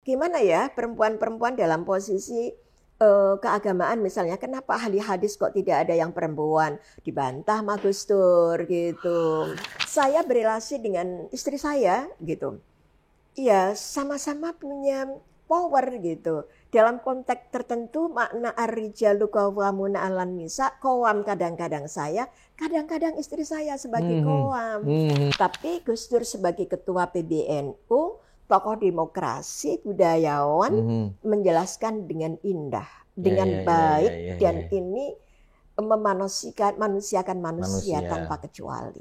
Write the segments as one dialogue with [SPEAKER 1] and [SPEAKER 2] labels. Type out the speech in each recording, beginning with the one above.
[SPEAKER 1] Gimana ya perempuan-perempuan dalam posisi keagamaan misalnya, kenapa ahli hadis kok tidak ada yang perempuan? Dibantah sama Gus Dur gitu. Saya berelasi dengan istri saya gitu. Iya, sama-sama punya power gitu. Dalam konteks tertentu makna ar-rijalu qawwamuna 'alan nisa, qawam kadang-kadang saya, kadang-kadang istri saya sebagai qawam. Tapi Gus Dur sebagai ketua PBNU, tokoh demokrasi, budayawan, menjelaskan dengan indah, dengan baik, dan ini memanusiakan manusia tanpa kecuali.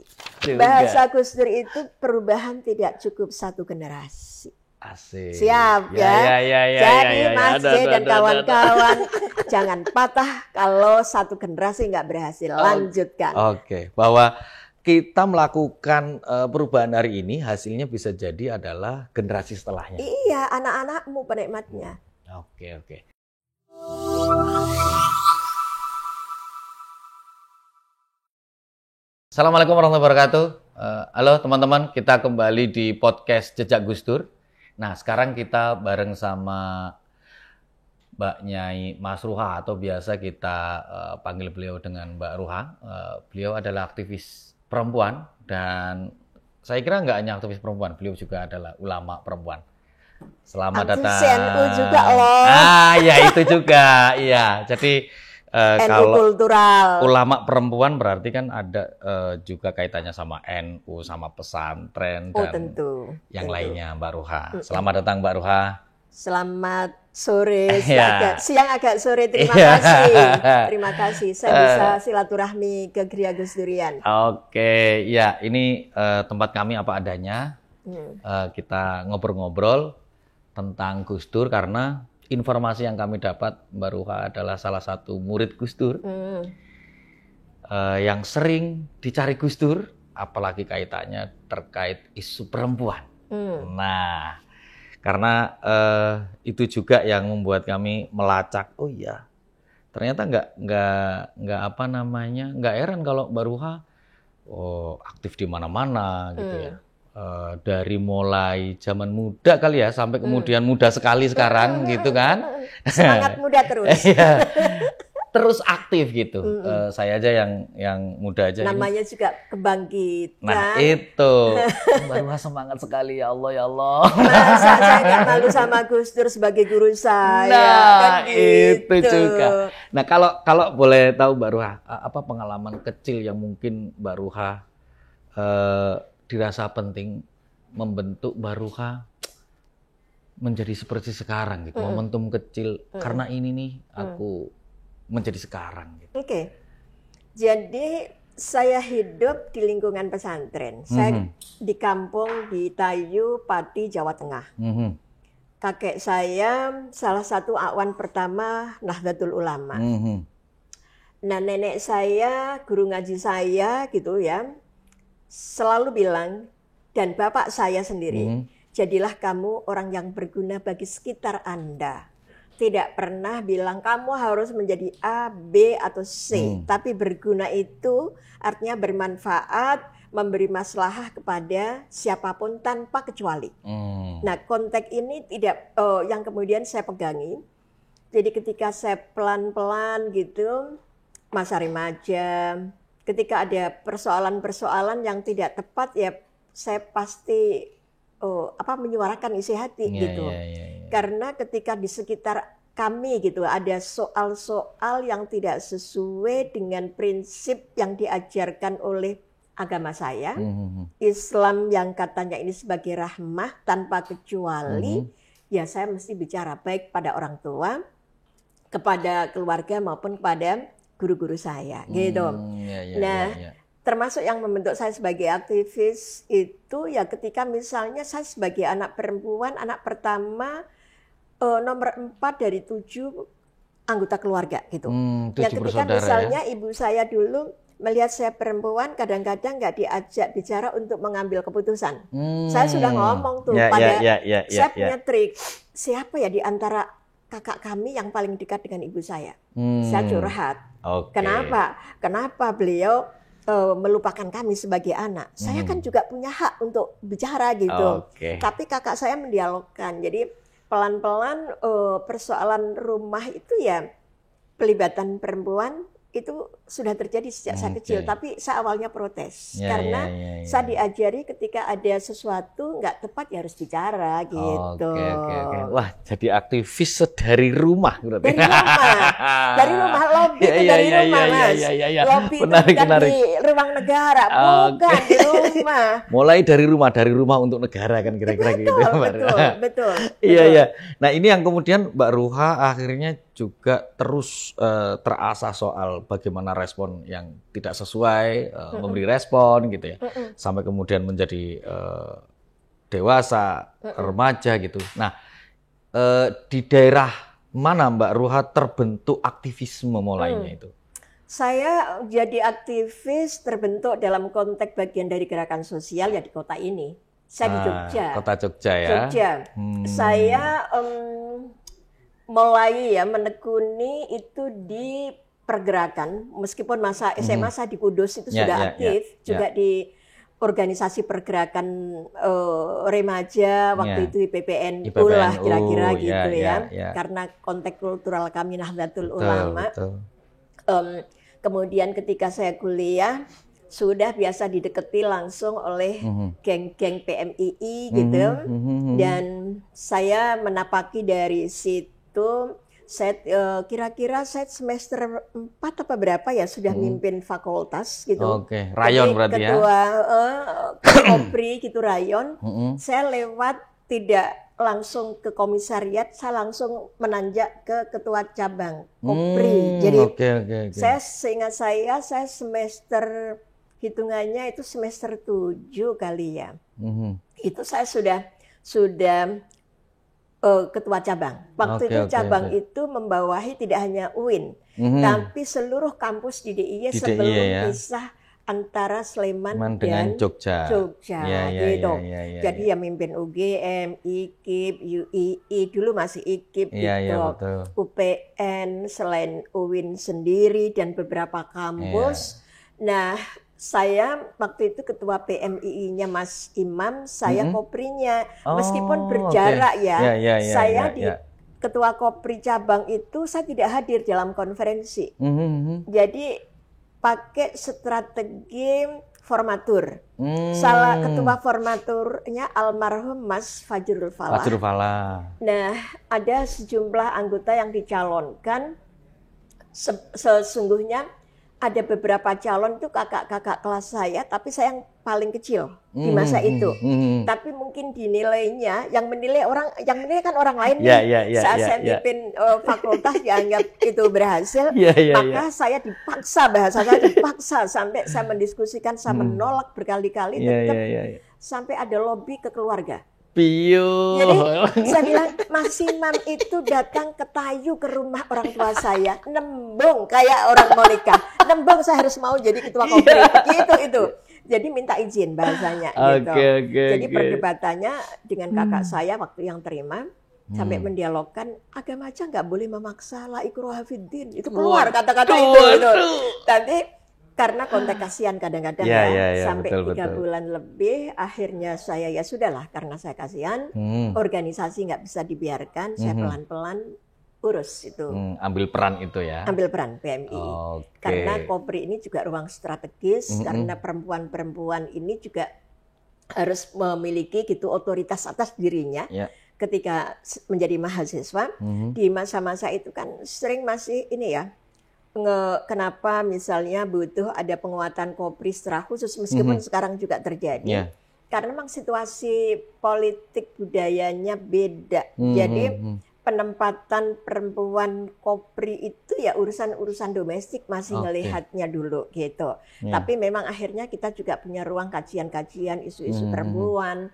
[SPEAKER 1] Bahasa Gus Dur itu perubahan tidak cukup satu generasi.
[SPEAKER 2] Asik.
[SPEAKER 1] Siap ya. Jadi Mas J dan kawan-kawan jangan patah kalau satu generasi nggak berhasil. Lanjutkan.
[SPEAKER 2] Oke, bahwa kita melakukan perubahan hari ini, hasilnya bisa jadi adalah generasi setelahnya.
[SPEAKER 1] Iya, anak-anakmu penikmatnya.
[SPEAKER 2] Oke. Assalamualaikum warahmatullahi wabarakatuh. Halo teman-teman, kita kembali di podcast Jejak Gus Dur. Nah, sekarang kita bareng sama Mbak Nyai Mas Ruha, atau biasa kita panggil beliau dengan Mbak Ruha. Beliau adalah aktivis perempuan, dan saya kira nggak hanya aktivis perempuan, beliau juga adalah ulama perempuan. Selamat datang.
[SPEAKER 1] NU juga loh.
[SPEAKER 2] Ya itu juga. Iya, jadi kalau
[SPEAKER 1] kultural.
[SPEAKER 2] Ulama perempuan berarti kan ada juga kaitannya sama NU, sama pesantren dan
[SPEAKER 1] tentu.
[SPEAKER 2] Lainnya, Mbak Ruha. Selamat datang Mbak Ruha.
[SPEAKER 1] Selamat sore, siang agak sore. Terima kasih. Terima kasih. Saya bisa silaturahmi ke Gria Gus Durian.
[SPEAKER 2] Oke, ya ini tempat kami apa adanya. Kita ngobrol-ngobrol tentang Gus Dur karena informasi yang kami dapat, Mbak Ruha adalah salah satu murid Gus Dur yang sering dicari Gus Dur, apalagi kaitannya terkait isu perempuan. Nah, karena itu juga yang membuat kami melacak. Oh iya, ternyata nggak heran kalau Mbak Ruha aktif di mana-mana gitu ya. Dari mulai zaman muda kali ya sampai kemudian muda sekali sekarang gitu kan.
[SPEAKER 1] Semangat muda terus.
[SPEAKER 2] Terus aktif gitu. Saya aja yang muda aja.
[SPEAKER 1] Namanya ini juga kebangkitan.
[SPEAKER 2] Nah itu. Mbak semangat sekali, ya Allah, ya Allah.
[SPEAKER 1] Masa saya nggak malu sama Gus Dur sebagai guru saya.
[SPEAKER 2] Nah
[SPEAKER 1] kan gitu.
[SPEAKER 2] Itu juga. Nah kalau boleh tahu Mbak Ruha, apa pengalaman kecil yang mungkin Mbak Ruha dirasa penting membentuk Mbak Ruha menjadi seperti sekarang gitu. Momentum kecil karena ini nih aku menjadi sekarang gitu.
[SPEAKER 1] Oke. Jadi saya hidup di lingkungan pesantren. Saya di kampung di Tayu, Pati, Jawa Tengah. Kakek saya salah satu awan pertama Nahdlatul Ulama. Nah, nenek saya, guru ngaji saya gitu ya, selalu bilang, dan bapak saya sendiri, jadilah kamu orang yang berguna bagi sekitar Anda. Tidak pernah bilang kamu harus menjadi A, B, atau C. Tapi berguna itu artinya bermanfaat, memberi maslahah kepada siapapun tanpa kecuali. Nah, konteks ini tidak yang kemudian saya pegangi. Jadi ketika saya pelan-pelan gitu, masa remaja, ketika ada persoalan-persoalan yang tidak tepat, ya saya pasti menyuarakan isi hati gitu. Karena ketika di sekitar kami gitu ada soal-soal yang tidak sesuai dengan prinsip yang diajarkan oleh agama saya, Islam yang katanya ini sebagai rahmah tanpa kecuali, ya saya mesti bicara baik pada orang tua, kepada keluarga maupun kepada guru-guru saya gitu. Termasuk yang membentuk saya sebagai aktivis itu ya ketika misalnya saya sebagai anak perempuan, anak pertama nomor 4 dari 7 anggota keluarga gitu. Ya ketika misalnya ibu saya dulu melihat saya perempuan kadang-kadang nggak diajak bicara untuk mengambil keputusan. Saya sudah ngomong tuh saya punya trik. Siapa ya di antara kakak kami yang paling dekat dengan ibu saya? Saya curhat. Kenapa beliau melupakan kami sebagai anak? Saya kan juga punya hak untuk bicara gitu. Tapi kakak saya mendialogkan. Jadi pelan-pelan persoalan rumah itu ya pelibatan perempuan itu sudah terjadi sejak saya kecil, tapi saya awalnya protes karena saya diajari ketika ada sesuatu nggak tepat ya harus bicara gitu.
[SPEAKER 2] Wah, jadi aktivis dari rumah berarti.
[SPEAKER 1] Dari rumah lobby itu dari rumah Mas. Lobby itu bukan di ruang negara, bukan di rumah.
[SPEAKER 2] Mulai dari rumah untuk negara kan kira-kira gitu.
[SPEAKER 1] Betul.
[SPEAKER 2] Iya. Nah ini yang kemudian Mbak Ruha akhirnya juga terus terasah soal bagaimana respon yang tidak sesuai, memberi respon gitu ya, sampai kemudian menjadi dewasa, remaja gitu. Nah, di daerah mana Mbak Ruha terbentuk aktivisme mulainya itu?
[SPEAKER 1] Saya jadi aktivis terbentuk dalam konteks bagian dari gerakan sosial ya di kota ini. Saya di Jogja.
[SPEAKER 2] Kota Jogja ya.
[SPEAKER 1] Jogja. Saya mulai ya menekuni itu di pergerakan, meskipun masa SMA saya di Kudus itu sudah aktif, juga di organisasi pergerakan remaja waktu itu IPPNU lah kira-kira gitu ya, karena konteks kultural kami Nahdlatul Ulama. Kemudian ketika saya kuliah sudah biasa dideketi langsung oleh geng-geng PMII gitu, dan saya menapaki dari situ. Saya kira-kira saya semester 4 apa berapa ya sudah mimpin fakultas gitu.
[SPEAKER 2] Rayon berarti ya.
[SPEAKER 1] Ketua Kopri gitu rayon. Saya lewat tidak langsung ke komisariat, saya langsung menanjak ke ketua cabang Kopri. Jadi saya seingat saya semester hitungannya itu semester 7 kali ya. Itu saya sudah ketua cabang. Waktu itu cabang itu membawahi tidak hanya UIN, tapi seluruh kampus di DIY sebelum pisah antara Sleman dan Jogja gitu. Jadi ya mimpin UGM, IKIP, UII, dulu masih IKIP gitu, UPN, selain UIN sendiri dan beberapa kampus. Nah, saya waktu itu ketua PMII-nya Mas Imam, saya koprinya, meskipun berjarak saya di ketua kopri cabang itu saya tidak hadir dalam konferensi. Jadi pakai strategi formatur. Salah ketua formaturnya almarhum Mas Fajrul Falah. Nah, ada sejumlah anggota yang dicalonkan. Sesungguhnya ada beberapa calon itu kakak-kakak kelas saya, tapi saya yang paling kecil di masa itu. Tapi mungkin dinilainya, yang menilai kan orang lain nih. Saat saya mimpin fakultas dianggap itu berhasil, maka saya dipaksa, bahasa saya dipaksa sampai saya mendiskusikan, saya menolak berkali-kali, tetap sampai ada lobby ke keluarga. Jadi saya bilang Mas Imam itu datang ke Tayu ke rumah orang tua saya, nembung kayak orang mau nikah, nembung saya harus mau jadi ketua kopri gitu itu. Jadi minta izin bahasanya gitu. Jadi perdebatannya dengan kakak saya waktu yang terima sampai mendialogkan agama aja nggak boleh memaksa la ikraha fiddin. Itu keluar kata-kata itu. Tapi karena konteks kasihan kadang-kadang sampai 3 bulan lebih, akhirnya saya ya sudahlah karena saya kasihan, organisasi nggak bisa dibiarkan, saya pelan-pelan urus itu.
[SPEAKER 2] Ambil peran itu ya? Ambil peran
[SPEAKER 1] PMI. Karena Kopri ini juga ruang strategis, karena perempuan-perempuan ini juga harus memiliki gitu otoritas atas dirinya. Ketika menjadi mahasiswa, di masa-masa itu kan sering masih ini ya, kenapa misalnya butuh ada penguatan Kopri secara khusus meskipun sekarang juga terjadi karena memang situasi politik budayanya beda. Jadi penempatan perempuan Kopri itu ya urusan domestik masih ngelihatnya dulu gitu. Tapi memang akhirnya kita juga punya ruang kajian-kajian isu-isu perempuan,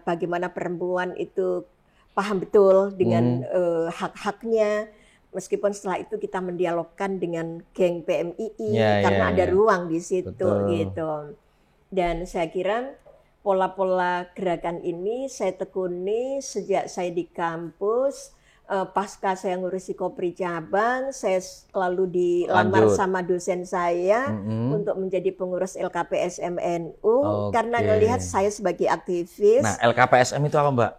[SPEAKER 1] bagaimana perempuan itu paham betul dengan hak-haknya. Meskipun setelah itu kita mendialogkan dengan geng PMII karena ada ruang di situ gitu. Dan saya kira pola-pola gerakan ini saya tekuni sejak saya di kampus. Pasca saya ngurusi Kopri cabang, saya lalu dilamar sama dosen saya untuk menjadi pengurus LKPSM NU karena ngelihat saya sebagai aktivis.
[SPEAKER 2] Nah, LKPSM itu apa, Mbak?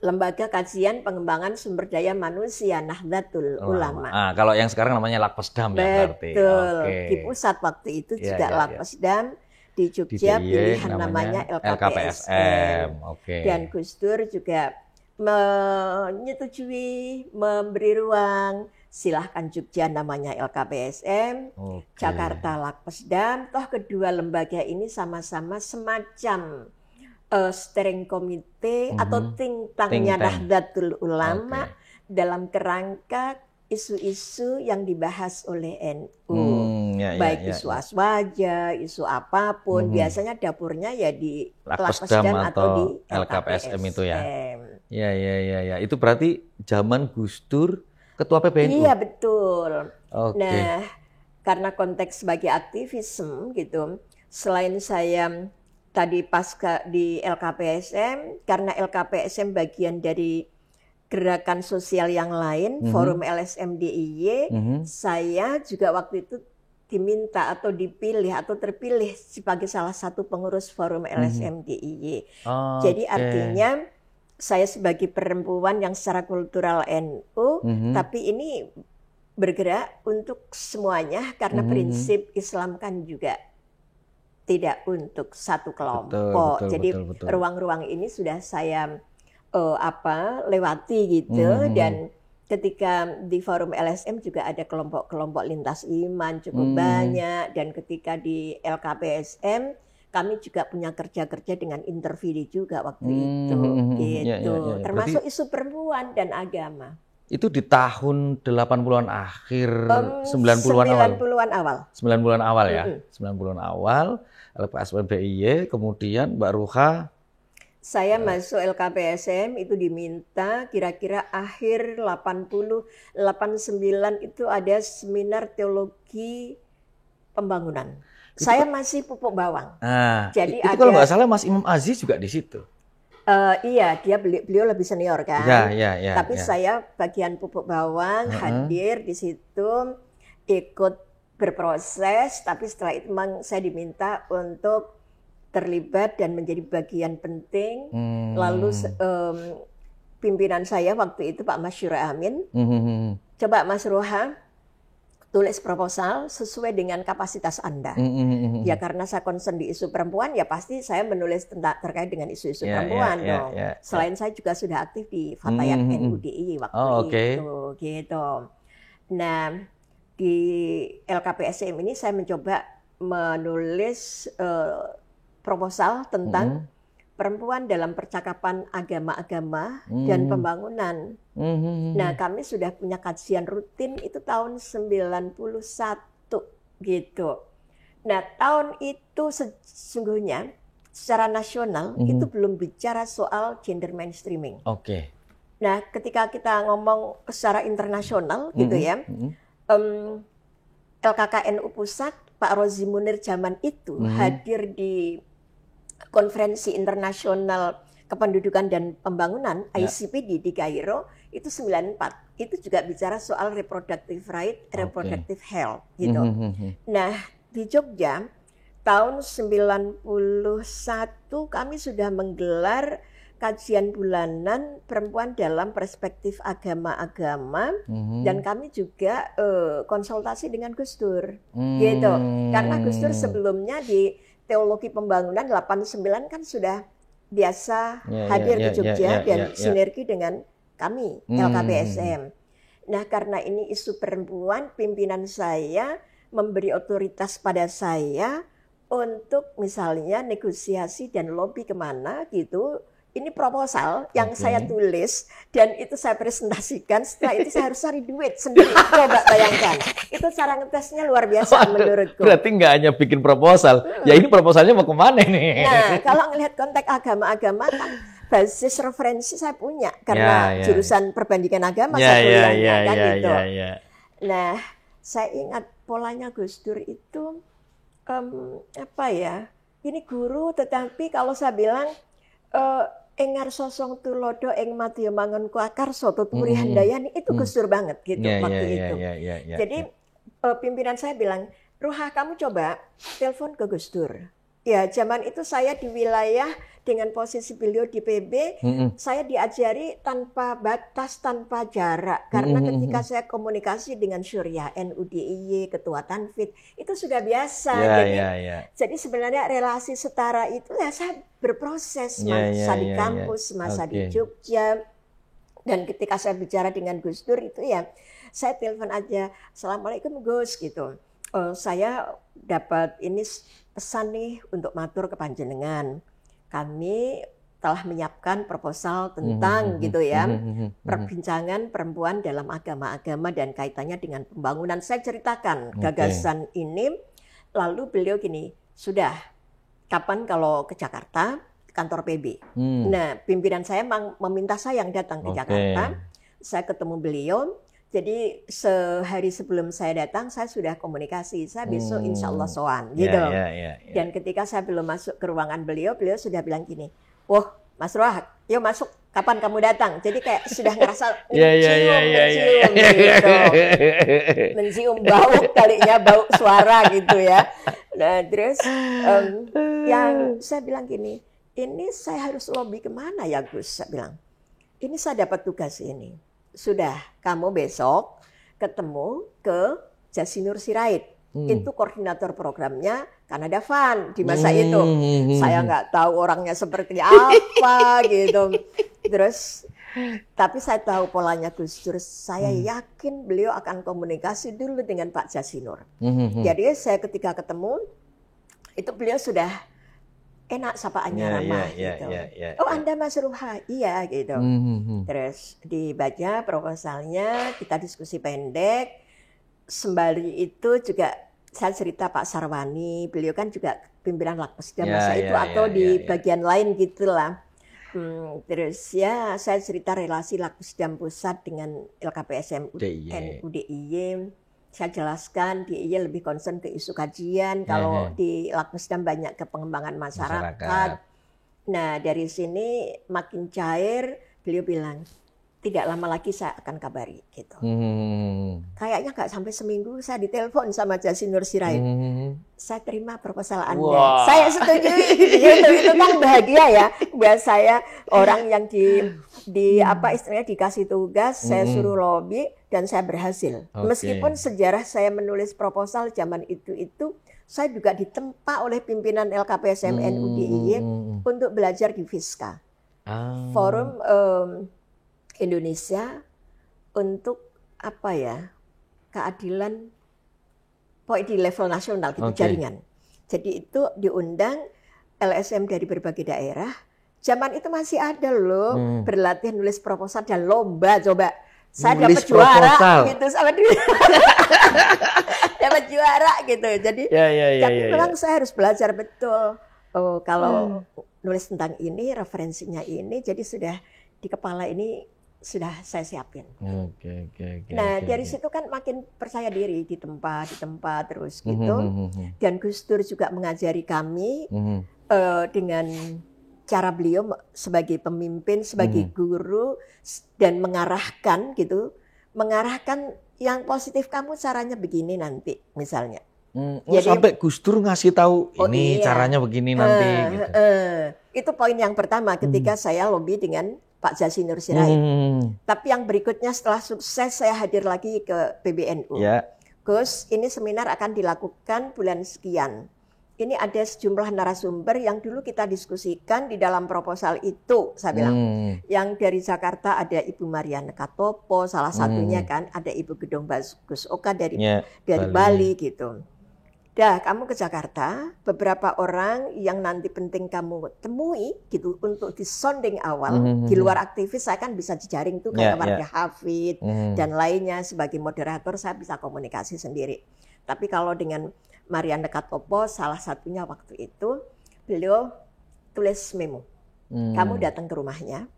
[SPEAKER 1] Lembaga Kajian Pengembangan Sumber Daya Manusia Nahdlatul Ulama.
[SPEAKER 2] Kalau yang sekarang namanya Lakpesdam ya berarti.
[SPEAKER 1] Betul. Di pusat waktu itu juga Lakpesdam. Di Jogja pilihan namanya LKPSM. Dan Gus Dur juga menyetujui, memberi ruang, silahkan Jogja namanya LKPSM, Jakarta Lakpesdam. Toh kedua lembaga ini sama-sama semacam steering committee atau think tanknya Nahdlatul Ulama dalam kerangka isu-isu yang dibahas oleh NU, baik isu aswaja, isu apapun, biasanya dapurnya ya di Lakpesdam atau di LKPSM itu ya.
[SPEAKER 2] Ya. Itu berarti zaman Gus Dur Ketua PBNU.
[SPEAKER 1] Iya betul. Nah, karena konteks sebagai aktivisme gitu, selain saya tadi pasca di LKPSM, karena LKPSM bagian dari gerakan sosial yang lain, Forum LSM DIY, saya juga waktu itu diminta atau dipilih atau terpilih sebagai salah satu pengurus Forum LSM DIY. Jadi artinya saya sebagai perempuan yang secara kultural NU, tapi ini bergerak untuk semuanya karena prinsip Islam kan juga tidak untuk satu kelompok. Jadi ruang-ruang ini sudah saya lewati gitu, dan ketika di Forum LSM juga ada kelompok-kelompok lintas iman cukup banyak, dan ketika di LKPSM kami juga punya kerja-kerja dengan Intervidi juga waktu itu gitu. Termasuk
[SPEAKER 2] berarti
[SPEAKER 1] isu perempuan dan agama.
[SPEAKER 2] Itu di tahun 80-an akhir 90-an awal. 90-an awal ya. 90-an awal LKPSM DIY, kemudian Mbak Ruha
[SPEAKER 1] saya masuk LKPSM itu diminta kira-kira akhir 89 itu ada seminar teologi pembangunan. Saya masih pupuk bawang.
[SPEAKER 2] Jadi itu kalau nggak salah Mas Imam Aziz juga di situ.
[SPEAKER 1] Iya, beliau lebih senior kan. Tapi saya bagian pupuk bawang, hadir di situ, ikut berproses. Tapi setelah itu memang saya diminta untuk terlibat dan menjadi bagian penting. Lalu pimpinan saya waktu itu Pak Masyur Amin, coba Mas Ruha tulis proposal sesuai dengan kapasitas Anda. Ya karena saya concern di isu perempuan, ya pasti saya menulis terkait dengan isu-isu perempuan dong. Selain saya juga sudah aktif di Fatayat NUDI waktu itu, gitu. Nah di LKPSM ini saya mencoba menulis proposal tentang perempuan dalam percakapan agama-agama dan pembangunan. Nah, kami sudah punya kajian rutin itu tahun 91 gitu. Nah, tahun itu sesungguhnya secara nasional itu belum bicara soal gender mainstreaming. Nah, ketika kita ngomong secara internasional gitu ya, LKKNU Pusat Pak Rozi Munir zaman itu hadir di Konferensi Internasional Kependudukan dan Pembangunan ICPD di Kairo itu 94. Itu juga bicara soal reproductive right, reproductive health gitu. Nah, di Jogja tahun 91 kami sudah menggelar kajian bulanan perempuan dalam perspektif agama-agama, dan kami juga konsultasi dengan Gus Dur gitu. Karena Gus Dur sebelumnya di teologi pembangunan 89 kan sudah biasa hadir di Jogja dan sinergi dengan kami LKPSM. Nah, karena ini isu perempuan, pimpinan saya memberi otoritas pada saya untuk misalnya negosiasi dan lobby kemana gitu. Ini proposal yang saya tulis dan itu saya presentasikan. Setelah itu saya harus cari duit sendiri. Coba bayangkan. Itu cara ngetesnya luar biasa menurutku.
[SPEAKER 2] Berarti nggak hanya bikin proposal. Ya ini proposalnya mau kemana nih?
[SPEAKER 1] Nah, kalau ngelihat konteks agama-agama kan basis referensi saya punya. Karena jurusan perbandingan agama saya kuliahnya kan gitu. Nah, saya ingat polanya Gus Dur itu ini guru, tetapi kalau saya bilang engar sosong tulodo eng matiyo mangun kuakar soto turi handayani itu Gus Dur banget gitu waktu itu. Jadi pimpinan saya bilang, Ruha kamu coba telepon ke Gus Dur. Ya, zaman itu saya di wilayah dengan posisi beliau di PB, saya diajari tanpa batas, tanpa jarak. Karena ketika saya komunikasi dengan Syuriah, NU DIY, Ketua Tanfid, itu sudah biasa. Jadi sebenarnya relasi setara itu ya saya berproses, masa di kampus, masa di Jogja. Dan ketika saya bicara dengan Gus Dur itu ya, saya telepon aja, Assalamualaikum Gus gitu. Saya dapat ini pesan nih untuk matur ke panjenengan. Kami telah menyiapkan proposal tentang gitu ya, perbincangan perempuan dalam agama-agama dan kaitannya dengan pembangunan. Saya ceritakan gagasan ini, lalu beliau gini, sudah, kapan kalau ke Jakarta, kantor PB. Nah, pimpinan saya meminta saya yang datang ke Jakarta, saya ketemu beliau. Jadi sehari sebelum saya datang, saya sudah komunikasi. Saya besok insya Allah sowan, gitu. Dan ketika saya belum masuk ke ruangan beliau sudah bilang gini, wah Mas Ruah, yuk masuk, kapan kamu datang? Jadi kayak sudah ngerasa mencium gitu. Mencium bau kalinya, bau suara gitu ya. Nah terus yang saya bilang gini, ini saya harus lobby kemana ya Gus? Saya bilang, ini saya dapat tugas ini. Sudah, kamu besok ketemu ke Jasinur Sirait. Itu koordinator programnya Kanada Fund di masa itu. Saya nggak tahu orangnya seperti apa gitu. Terus, tapi saya tahu polanya Gus Dur. Saya yakin beliau akan komunikasi dulu dengan Pak Jasinur. Jadi saya ketika ketemu, itu beliau sudah enak sapaannya ramah gitu. Oh Anda Mas Ruha, iya gitu. Terus dibaca proposalnya, kita diskusi pendek. Sembari itu juga saya cerita Pak Sarwani, beliau kan juga pimpinan Lakpesda masa itu atau di bagian lain gitulah. Terus ya saya cerita relasi Lakpesda Pusat dengan LKPSM NU DIY. Saya jelaskan DIY lebih concern ke isu kajian, kalau di Lakpesdam banyak ke pengembangan masyarakat. Nah dari sini makin cair, beliau bilang, tidak lama lagi saya akan kabari gitu. Kayaknya nggak sampai seminggu saya ditelepon sama Jasinur Sirait. Saya terima proposal Anda. Saya setuju. Itu kan bahagia ya. Buat saya orang yang di apa istilahnya dikasih tugas, saya suruh lobby dan saya berhasil. Meskipun sejarah saya menulis proposal zaman itu saya juga ditempa oleh pimpinan LKPSM NU DIY untuk belajar di FISKA. Forum Indonesia untuk apa ya, keadilan pokoknya di level nasional gitu, jaringan. Jadi itu diundang LSM dari berbagai daerah. Zaman itu masih ada loh berlatih nulis proposal dan lomba coba. Saya dapat juara gitu sama dia. Dapat juara gitu. Jadi tapi memang saya harus belajar betul. Kalau nulis tentang ini, referensinya ini, jadi sudah di kepala ini sudah saya siapin. Nah dari situ kan makin percaya diri di tempat terus gitu. Dan Gus Dur juga mengajari kami dengan cara beliau sebagai pemimpin, sebagai guru dan mengarahkan gitu, mengarahkan yang positif kamu caranya begini nanti misalnya.
[SPEAKER 3] Jadi, sampai Gus Dur ngasih tahu ini caranya begini nanti. Gitu.
[SPEAKER 1] Itu poin yang pertama ketika saya lobby dengan Pak Jasinur Sirait. Tapi yang berikutnya setelah sukses saya hadir lagi ke PBNU. Gus, ini seminar akan dilakukan bulan sekian. Ini ada sejumlah narasumber yang dulu kita diskusikan di dalam proposal itu, saya bilang. Yang dari Jakarta ada Ibu Mariana Katopo, salah satunya kan, ada Ibu Gedong Gus Oka dari Bali gitu. Dah, kamu ke Jakarta, beberapa orang yang nanti penting kamu temui gitu untuk disonding awal. Di luar aktivis saya kan bisa jejaring tuh kayak Warga Hafid dan lainnya, sebagai moderator saya bisa komunikasi sendiri. Tapi kalau dengan Mariana Katopo, salah satunya waktu itu beliau tulis memo. Kamu datang ke rumahnya,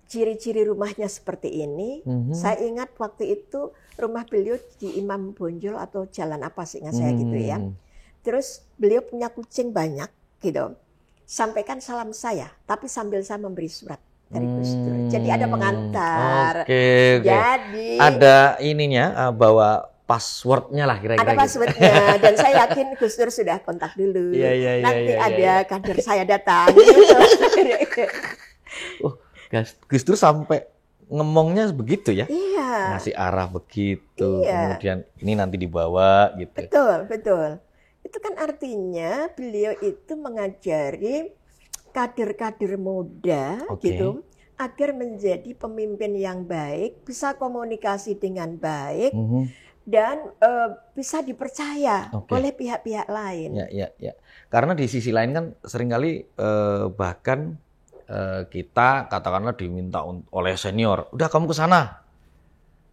[SPEAKER 1] ciri-ciri rumahnya seperti ini. Saya ingat waktu itu rumah beliau di Imam Bonjol atau jalan apa sih ingat saya gitu ya. Terus beliau punya kucing banyak gitu. Sampaikan salam saya, tapi sambil saya memberi surat dari Gus Dur. Jadi ada pengantar.
[SPEAKER 3] Jadi ada ininya bahwa passwordnya lah kira-kira.
[SPEAKER 1] Ada
[SPEAKER 3] gitu.
[SPEAKER 1] passwordnya dan saya yakin Gus Dur sudah kontak dulu.
[SPEAKER 3] Iya,
[SPEAKER 1] Nanti
[SPEAKER 3] iya,
[SPEAKER 1] ada
[SPEAKER 3] iya.
[SPEAKER 1] kader saya datang. Gitu.
[SPEAKER 3] Oh, Gus Dur sampai ngomongnya begitu ya?
[SPEAKER 1] Iya.
[SPEAKER 3] Ngasih arah begitu,
[SPEAKER 1] Iya.
[SPEAKER 3] kemudian ini nanti dibawa gitu.
[SPEAKER 1] Betul, betul. Itu kan artinya beliau itu mengajari kader-kader muda
[SPEAKER 3] Oke.
[SPEAKER 1] gitu agar menjadi pemimpin yang baik, bisa komunikasi dengan baik dan bisa dipercaya
[SPEAKER 3] Oke.
[SPEAKER 1] oleh pihak-pihak lain.
[SPEAKER 3] Ya. Karena di sisi lain kan seringkali bahkan kita katakanlah diminta oleh senior, udah kamu ke sana.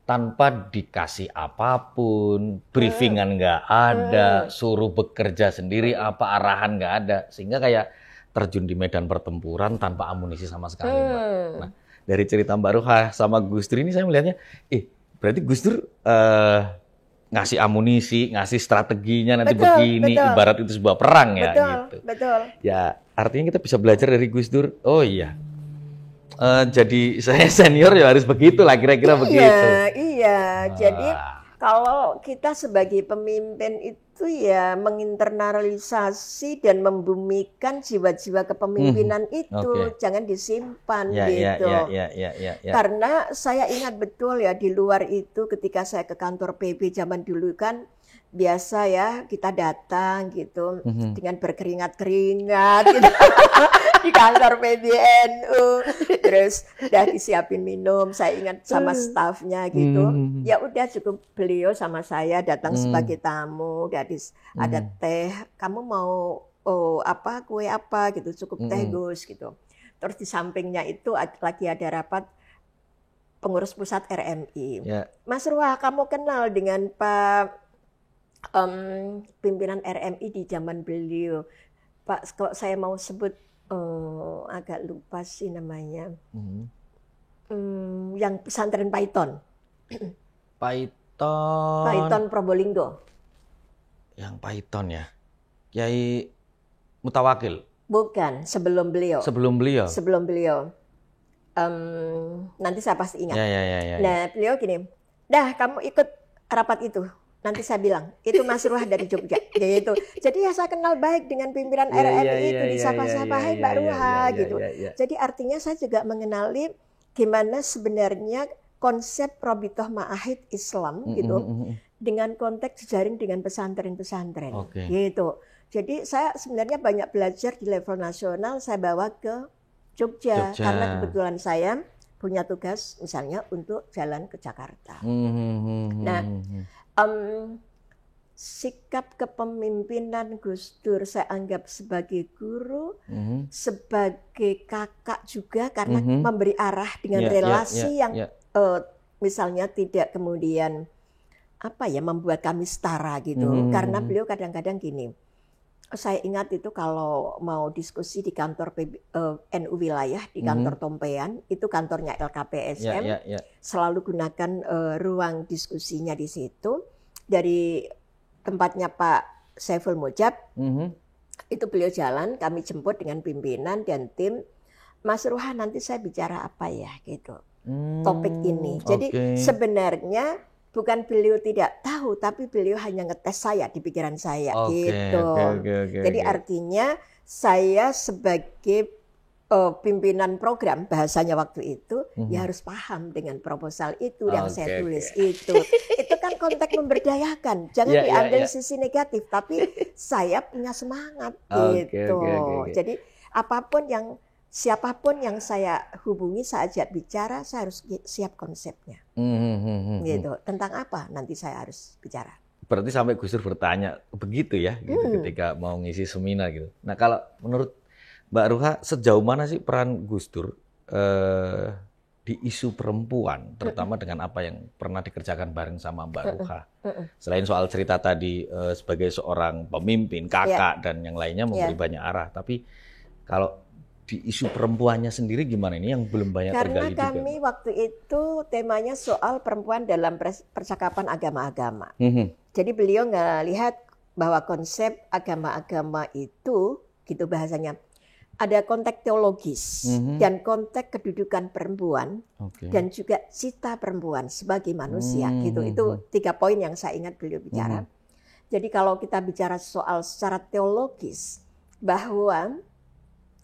[SPEAKER 3] Tanpa dikasih apapun, briefingan nggak ada, suruh bekerja sendiri, apa arahan nggak ada, sehingga kayak terjun di medan pertempuran tanpa amunisi sama sekali, Mbak. Nah, dari cerita Mbak Ruhah sama Gus Dur ini saya melihatnya, berarti Gus Dur ngasih amunisi, ngasih strateginya nanti
[SPEAKER 1] Betul,
[SPEAKER 3] begini,
[SPEAKER 1] betul.
[SPEAKER 3] ibarat itu sebuah perang ya,
[SPEAKER 1] Betul,
[SPEAKER 3] gitu.
[SPEAKER 1] betul.
[SPEAKER 3] Ya, artinya kita bisa belajar dari Gus Dur. Oh iya. Jadi saya senior ya harus begitulah kira-kira begitu.
[SPEAKER 1] Iya. Jadi kalau kita sebagai pemimpin itu ya menginternalisasi dan membumikan jiwa-jiwa kepemimpinan itu,
[SPEAKER 3] Oke.
[SPEAKER 1] jangan disimpan
[SPEAKER 3] Ya.
[SPEAKER 1] gitu. Karena saya ingat betul ya di luar itu ketika saya ke kantor PB zaman dulu kan biasa ya kita datang gitu dengan berkeringat-keringat gitu. Di kantor PBNU, terus udah disiapin minum, saya ingat sama stafnya gitu. Ya udah cukup beliau sama saya datang sebagai tamu, gadis ada teh, kamu mau apa kue apa gitu, cukup teh Gus gitu. Terus di sampingnya itu lagi ada rapat pengurus pusat RMI.
[SPEAKER 3] Ya.
[SPEAKER 1] Mas Ruah, kamu kenal dengan Pak pimpinan RMI di zaman beliau? Pak, kalau saya mau sebut agak lupa sih namanya. Yang pesantren Python. Python Probolinggo.
[SPEAKER 3] Yang Python ya. Kiai Mutawakil.
[SPEAKER 1] Bukan, sebelum beliau.
[SPEAKER 3] Sebelum beliau.
[SPEAKER 1] Sebelum beliau. Nanti saya pasti ingat.
[SPEAKER 3] Ya.
[SPEAKER 1] Nah, beliau gini, dah kamu ikut rapat itu. Nanti saya bilang, itu Mas Ruah dari Jogja. Gitu. Jadi ya saya kenal baik dengan pimpinan RMI itu, disapa-sapa, hai Mbak Ruah gitu. Jadi artinya saya juga mengenali gimana sebenarnya konsep Robitoh Ma'ahid Islam gitu, dengan konteks jejaring dengan pesantren-pesantren. Gitu. Jadi saya sebenarnya banyak belajar di level nasional, saya bawa ke Jogja. Karena kebetulan saya punya tugas misalnya untuk jalan ke Jakarta. Nah, sikap kepemimpinan Gus Dur saya anggap sebagai guru, sebagai kakak juga karena memberi arah dengan relasi yang misalnya tidak kemudian membuat kami setara gitu. Karena beliau kadang-kadang gini, saya ingat itu kalau mau diskusi di kantor NU wilayah, di kantor Tompean, itu kantornya LKPSM, selalu gunakan ruang diskusinya di situ. Dari tempatnya Pak Saiful Mujab, itu beliau jalan, kami jemput dengan pimpinan dan tim. Mas Ruha, nanti saya bicara apa ya gitu, topik ini. Jadi sebenarnya bukan beliau tidak tahu, tapi beliau hanya ngetes saya di pikiran saya gitu. Jadi artinya saya sebagai pimpinan program, bahasanya waktu itu ya harus paham dengan proposal itu yang saya tulis itu. Itu kan konteks memberdayakan, jangan diambil sisi negatif, tapi saya punya semangat gitu. Jadi siapapun yang saya hubungi, saya ajak bicara, saya harus siap konsepnya. Gitu. Tentang apa nanti saya harus bicara.
[SPEAKER 3] Berarti sampai Gus Dur bertanya begitu ya, gitu, ketika mau ngisi seminar gitu. Nah, kalau menurut Mbak Ruha, sejauh mana sih peran Gus Dur di isu perempuan, terutama dengan apa yang pernah dikerjakan bareng sama Mbak Ruha? Selain soal cerita tadi sebagai seorang pemimpin, kakak, dan yang lainnya memberi banyak arah. Tapi kalau di isu perempuannya sendiri gimana ini yang belum banyak tergali juga?
[SPEAKER 1] Karena kami waktu itu temanya soal perempuan dalam percakapan agama-agama. Jadi beliau nggak lihat bahwa konsep agama-agama itu, gitu bahasanya, ada konteks teologis dan konteks kedudukan perempuan dan juga cita perempuan sebagai manusia gitu. Itu 3 poin yang saya ingat beliau bicara. Jadi kalau kita bicara soal secara teologis bahwa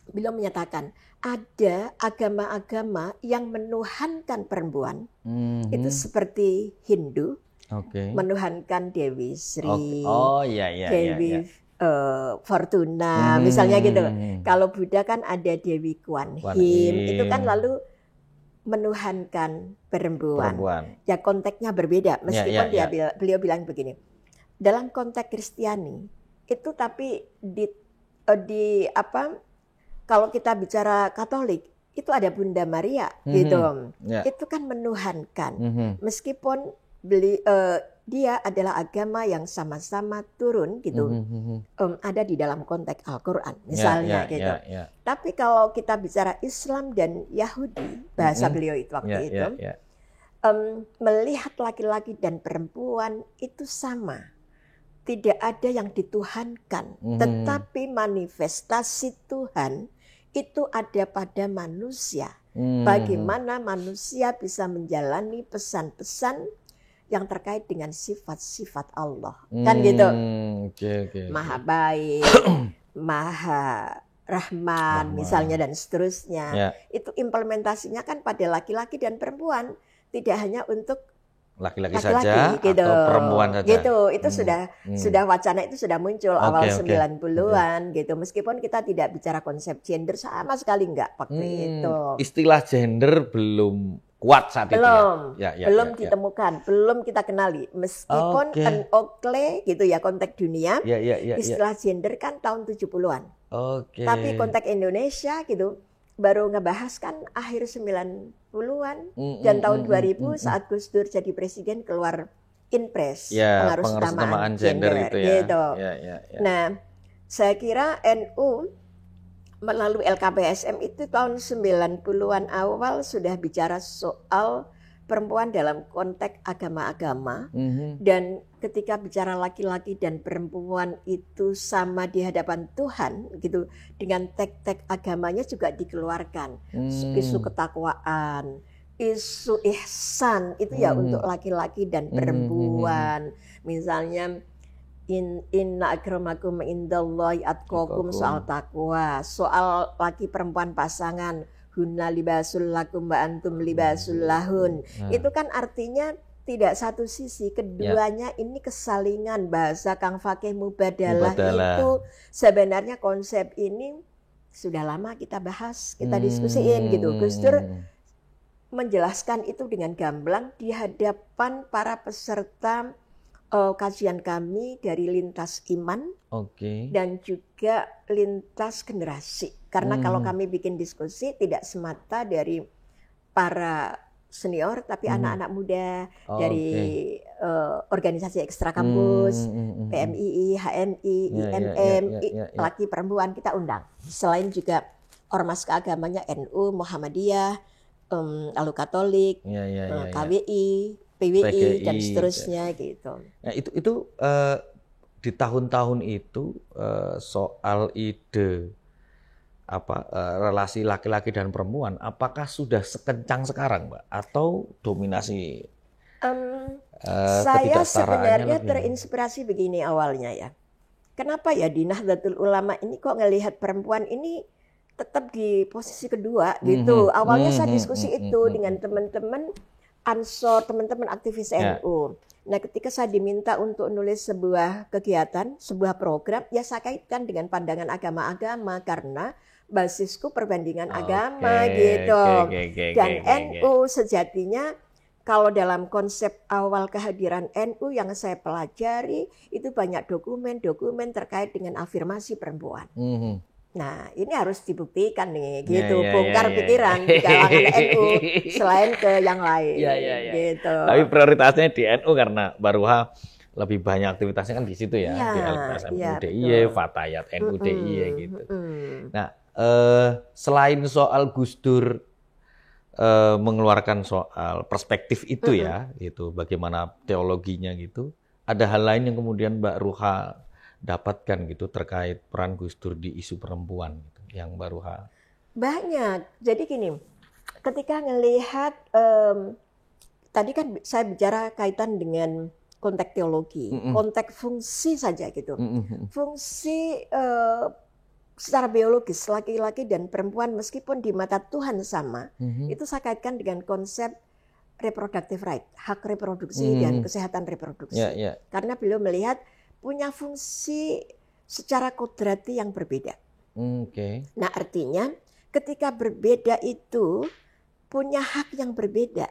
[SPEAKER 1] beliau menyatakan ada agama-agama yang menuhankan perempuan itu seperti Hindu menuhankan Dewi Sri, Dewi Fortuna, misalnya gitu. Kalau Buddha kan ada Dewi Kuan Yin, itu kan lalu menuhankan perempuan. Ya konteksnya berbeda, meskipun beliau bilang begini. Dalam konteks Kristiani itu tapi kalau kita bicara Katolik itu ada Bunda Maria gitu. Itu kan menuhankan. Meskipun dia adalah agama yang sama-sama turun gitu, ada di dalam konteks Al-Quran misalnya gitu. Tapi kalau kita bicara Islam dan Yahudi, bahasa beliau itu waktu itu, melihat laki-laki dan perempuan itu sama, tidak ada yang dituhankan, tetapi manifestasi Tuhan itu ada pada manusia. Bagaimana manusia bisa menjalani pesan-pesan yang terkait dengan sifat-sifat Allah, kan gitu. Maha baik, Maha Rahman, misalnya dan seterusnya. Itu implementasinya kan pada laki-laki dan perempuan, tidak hanya untuk
[SPEAKER 3] laki-laki saja gitu, atau perempuan saja.
[SPEAKER 1] Gitu, itu sudah wacana itu sudah muncul awal 90-an gitu. Meskipun kita tidak bicara konsep gender sama sekali enggak waktu itu.
[SPEAKER 3] Istilah gender belum kuat saat itu ya.
[SPEAKER 1] Belum ditemukan, belum kita kenali. Meskipun Ocle gitu ya konteks dunia, istilah gender kan tahun 70-an. Tapi konteks Indonesia gitu baru ngebahas kan akhir 90-an dan tahun 2000 saat Gus Dur jadi presiden keluar Inpres pengarusutamaan gender itu ya. Gitu. Nah, saya kira NU melalui LKPSM itu tahun 90-an awal sudah bicara soal perempuan dalam konteks agama-agama. Dan ketika bicara laki-laki dan perempuan itu sama di hadapan Tuhan gitu, dengan teks-teks agamanya juga dikeluarkan. Isu ketakwaan, isu ihsan itu ya untuk laki-laki dan perempuan. Misalnya inna akramakum indallahi atqakum, soal takwa, soal laki perempuan pasangan, hunna libasul lakum wa antum libasul lahun. Itu kan artinya tidak satu sisi, keduanya ini kesalingan. Bahasa Kang Fakih Mubadalah itu sebenarnya konsep ini sudah lama kita bahas, kita diskusiin gitu. Gus Dur menjelaskan itu dengan gamblang di hadapan para peserta kajian kami dari lintas iman dan juga lintas generasi. Karena kalau kami bikin diskusi tidak semata dari para senior, tapi anak-anak muda dari organisasi ekstra kampus, PMII, HMI, IMM, laki perempuan kita undang. Selain juga ormas keagamanya NU, Muhammadiyah, lalu Katolik, KWI, PWI dan seterusnya gitu.
[SPEAKER 3] Nah, itu di tahun-tahun itu soal ide relasi laki-laki dan perempuan, apakah sudah sekencang sekarang, Mbak, atau dominasi?
[SPEAKER 1] Saya sebenarnya terinspirasi begini awalnya ya. Kenapa ya di Nahdlatul Ulama ini kok ngelihat perempuan ini tetap di posisi kedua gitu. Awalnya saya diskusi itu dengan teman-teman Ansor, teman-teman aktivis NU. Nah, ketika saya diminta untuk nulis sebuah kegiatan, sebuah program, ya saya kaitkan dengan pandangan agama-agama karena basisku perbandingan agama gitu. Dan NU sejatinya kalau dalam konsep awal kehadiran NU yang saya pelajari itu banyak dokumen-dokumen terkait dengan afirmasi perempuan. Nah, ini harus dibuktikan nih, gitu. Bongkar pikiran di kalangan NU selain ke yang lain, gitu.
[SPEAKER 3] Tapi prioritasnya di NU karena Baruha lebih banyak aktivitasnya kan di situ ya, di LPS MU DIY, Fatayat NU DIY gitu. Nah, selain soal Gus Dur mengeluarkan soal perspektif itu ya, gitu, bagaimana teologinya gitu, ada hal lain yang kemudian Mbak Ruha dapatkan gitu terkait peran Gus Dur di isu perempuan gitu, yang Mbak Ruha?
[SPEAKER 1] Banyak. Jadi gini, ketika ngelihat tadi kan saya bicara kaitan dengan konteks teologi, konteks fungsi saja gitu. Fungsi secara biologis laki-laki dan perempuan meskipun di mata Tuhan sama, itu saya kaitkan dengan konsep reproductive right, hak reproduksi dan kesehatan reproduksi. Karena beliau melihat punya fungsi secara kodrati yang berbeda. Nah, artinya ketika berbeda itu punya hak yang berbeda.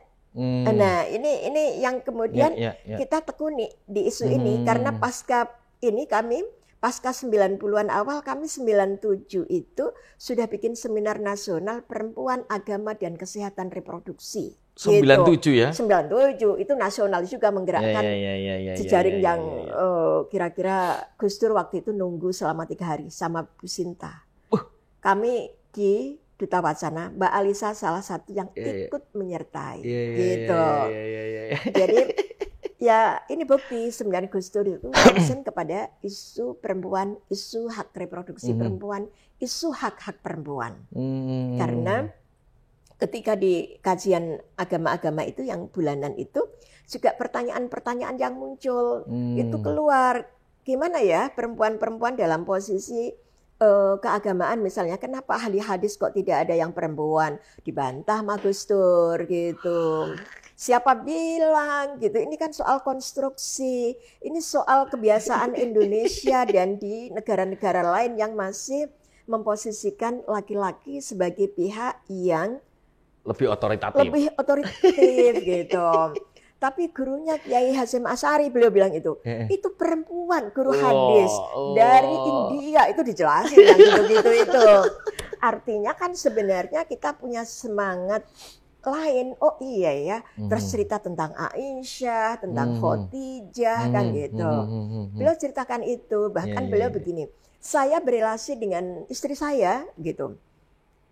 [SPEAKER 1] Nah, ini yang kemudian kita tekuni di isu ini karena pasca 90-an awal kami 97 itu sudah bikin seminar nasional perempuan, agama dan kesehatan reproduksi.
[SPEAKER 3] 97 gitu. Ya?
[SPEAKER 1] 97 itu nasional juga menggerakkan jejaring yang kira-kira Gus Dur waktu itu nunggu selama 3 hari sama Bu Sinta. Kami di Duta Wacana, Mbak Alisa salah satu yang ikut menyertai gitu. Jadi ya ini bukti sebenarnya Gus Dur itu concern kepada isu perempuan, isu hak reproduksi perempuan, isu hak-hak perempuan. Karena ketika di kajian agama-agama itu yang bulanan itu juga pertanyaan-pertanyaan yang muncul itu keluar, gimana ya perempuan-perempuan dalam posisi keagamaan misalnya, kenapa ahli hadis kok tidak ada yang perempuan, dibantah sama Gus Dur gitu. Siapa bilang gitu, ini kan soal konstruksi, ini soal kebiasaan Indonesia dan di negara-negara lain yang masih memposisikan laki-laki sebagai pihak yang
[SPEAKER 3] lebih otoritatif
[SPEAKER 1] gitu. Tapi gurunya Kiai Hasyim Asy'ari beliau bilang itu perempuan guru hadis dari India, itu dijelasin yang gitu-gitu itu. Artinya kan sebenarnya kita punya semangat lain. Oh iya ya, terus cerita tentang Aisyah, tentang Khadijah kan gitu. Beliau ceritakan itu, bahkan beliau begini, saya berelasi dengan istri saya gitu.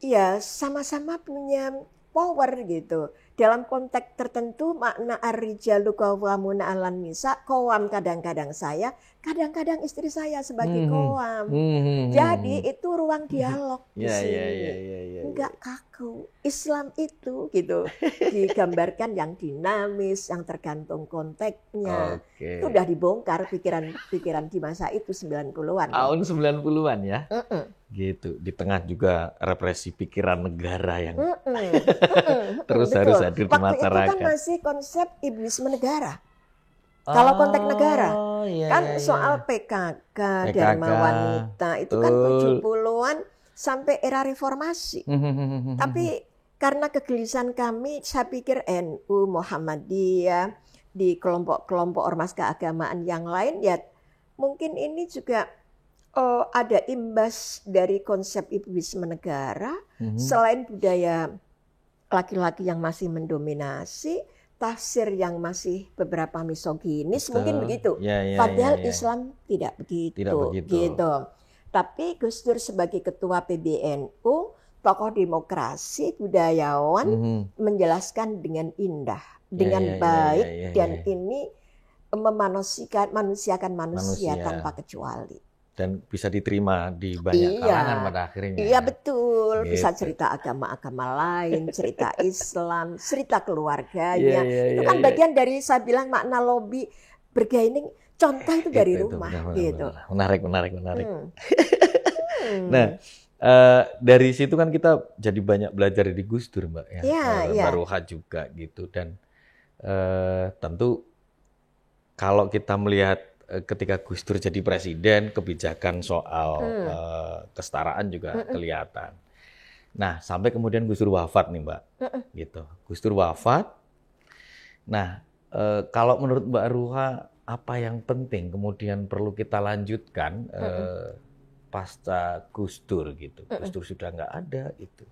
[SPEAKER 1] Iya, sama-sama punya power gitu. Dalam konteks tertentu makna ar-rijalu qawwamuna 'alan nisa, qawam kadang-kadang saya, kadang-kadang istri saya sebagai qawam. Jadi itu ruang dialog di sini. Enggak kaku. Islam itu gitu digambarkan yang dinamis, yang tergantung konteksnya. Itu udah dibongkar pikiran-pikiran di masa itu 90-an.
[SPEAKER 3] Tahun 90-an ya. Gitu. Di tengah juga represi pikiran negara yang terus harus hadir di masyarakat.
[SPEAKER 1] Waktu itu kan masih konsep iblisme negara. Kalau konteks negara, soal PKK, Dharma Wanita, itu kan 70-an sampai era reformasi. Tapi karena kegelisahan kami, saya pikir NU, Muhammadiyah, di kelompok-kelompok ormas keagamaan yang lain, ya mungkin ini juga ada imbas dari konsep iblisme negara, selain budaya laki-laki yang masih mendominasi, tafsir yang masih beberapa misoginis, mungkin begitu. Padahal Islam tidak begitu. Gitu. Tapi Gus Dur sebagai ketua PBNU, tokoh demokrasi, budayawan, menjelaskan dengan indah, dengan baik, dan ini memanusiakan manusia tanpa kecuali.
[SPEAKER 3] Dan bisa diterima di banyak kalangan pada akhirnya.
[SPEAKER 1] Iya betul, bisa cerita agama-agama lain, cerita Islam, cerita keluarganya. Itu kan bagian dari saya bilang makna lobby bergaining, contoh itu dari rumah. Gitu.
[SPEAKER 3] Menarik. Nah, dari situ kan kita jadi banyak belajar di Gus Dur, Mbak. Mbak Ruha juga gitu. Dan tentu kalau kita melihat ketika Gus Dur jadi presiden, kebijakan soal kesetaraan juga kelihatan. Nah, sampai kemudian Gus Dur wafat nih, Mbak. Gitu. Gus Dur wafat. Nah, kalau menurut Mbak Ruha, apa yang penting kemudian perlu kita lanjutkan pasca Gus Dur gitu. Gus Dur sudah nggak ada gitu.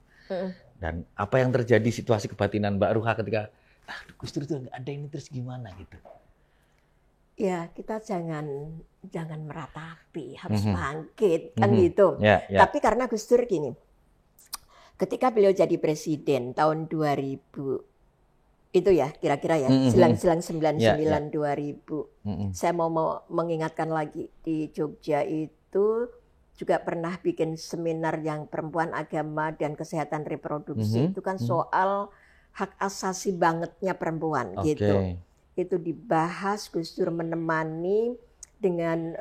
[SPEAKER 3] Dan apa yang terjadi situasi kebatinan Mbak Ruha ketika Gus Dur itu nggak ada, ini terus gimana gitu?
[SPEAKER 1] Ya, kita jangan meratapi, harus bangkit kan gitu. Tapi karena Gus Dur gini, ketika beliau jadi presiden tahun 2000 itu ya kira-kira ya, selang 99 2000. Saya mau mengingatkan lagi di Jogja itu juga pernah bikin seminar yang perempuan, agama, dan kesehatan reproduksi. Itu kan soal hak asasi bangetnya perempuan gitu. Itu dibahas, Gus Dur menemani dengan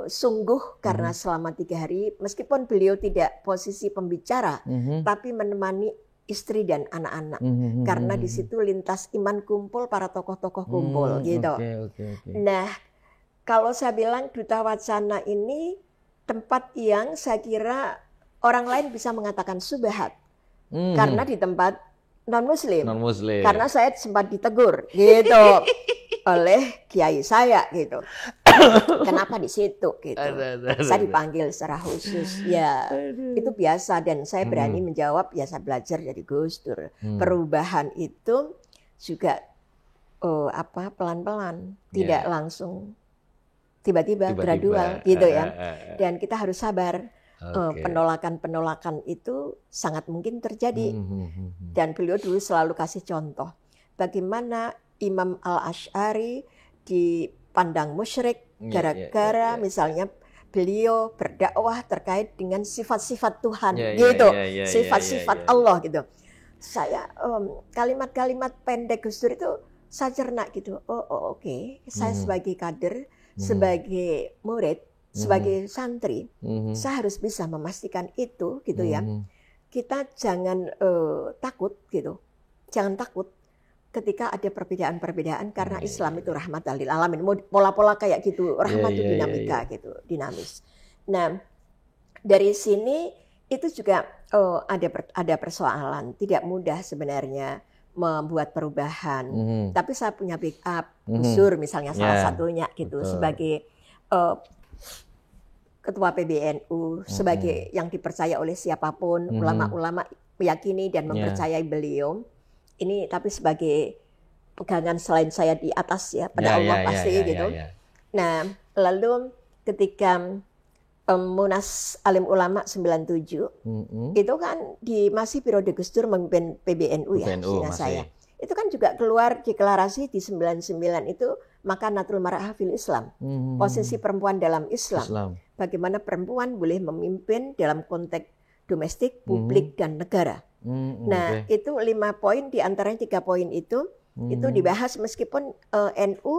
[SPEAKER 1] sungguh karena selama 3 hari meskipun beliau tidak posisi pembicara, tapi menemani istri dan anak-anak karena di situ lintas iman kumpul, para tokoh-tokoh kumpul gitu. Nah, kalau saya bilang Duta Wacana ini tempat yang saya kira orang lain bisa mengatakan subhat karena di tempat non-muslim. Karena saya sempat ditegur gitu oleh kiai saya gitu. Kenapa di situ gitu? Saya dipanggil secara khusus. Ya, itu biasa dan saya berani menjawab, ya saya belajar dari Gus Dur. Perubahan itu juga pelan-pelan, tidak langsung tiba-tiba gradual gitu ya. Dan kita harus sabar. Penolakan-penolakan itu sangat mungkin terjadi. Dan beliau dulu selalu kasih contoh bagaimana Imam Al-Asy'ari dipandang musyrik gara-gara misalnya beliau berdakwah terkait dengan sifat-sifat Tuhan gitu, sifat-sifat Allah gitu. Saya kalimat-kalimat pendek Gus Dur itu saya cerna gitu. Oke. Saya sebagai kader, sebagai murid, sebagai santri, saya harus bisa memastikan itu gitu ya. Kita jangan takut gitu. Jangan takut ketika ada perbedaan-perbedaan karena Islam itu rahmatan lil alamin. Pola-pola kayak gitu, rahmat itu dinamika gitu, dinamis. Nah, dari sini itu juga ada persoalan, tidak mudah sebenarnya membuat perubahan. Tapi saya punya backup, Gus Dur misalnya salah satunya gitu sebagai ketua PBNU, sebagai yang dipercaya oleh siapapun, ulama-ulama meyakini dan mempercayai beliau. Ini tapi sebagai pegangan selain saya di atas ya pada Allah pasti gitu. Nah, lalu ketika Munas Alim Ulama 97 itu kan masih periode Gus Dur memimpin PBNU ya, seingat saya. Itu kan juga keluar deklarasi di 99 itu Makanatul Mar'ah fil Islam. Posisi perempuan dalam Islam. Bagaimana perempuan boleh memimpin dalam konteks domestik, publik dan negara. Nah, itu 5 poin, di antaranya 3 poin itu dibahas meskipun NU,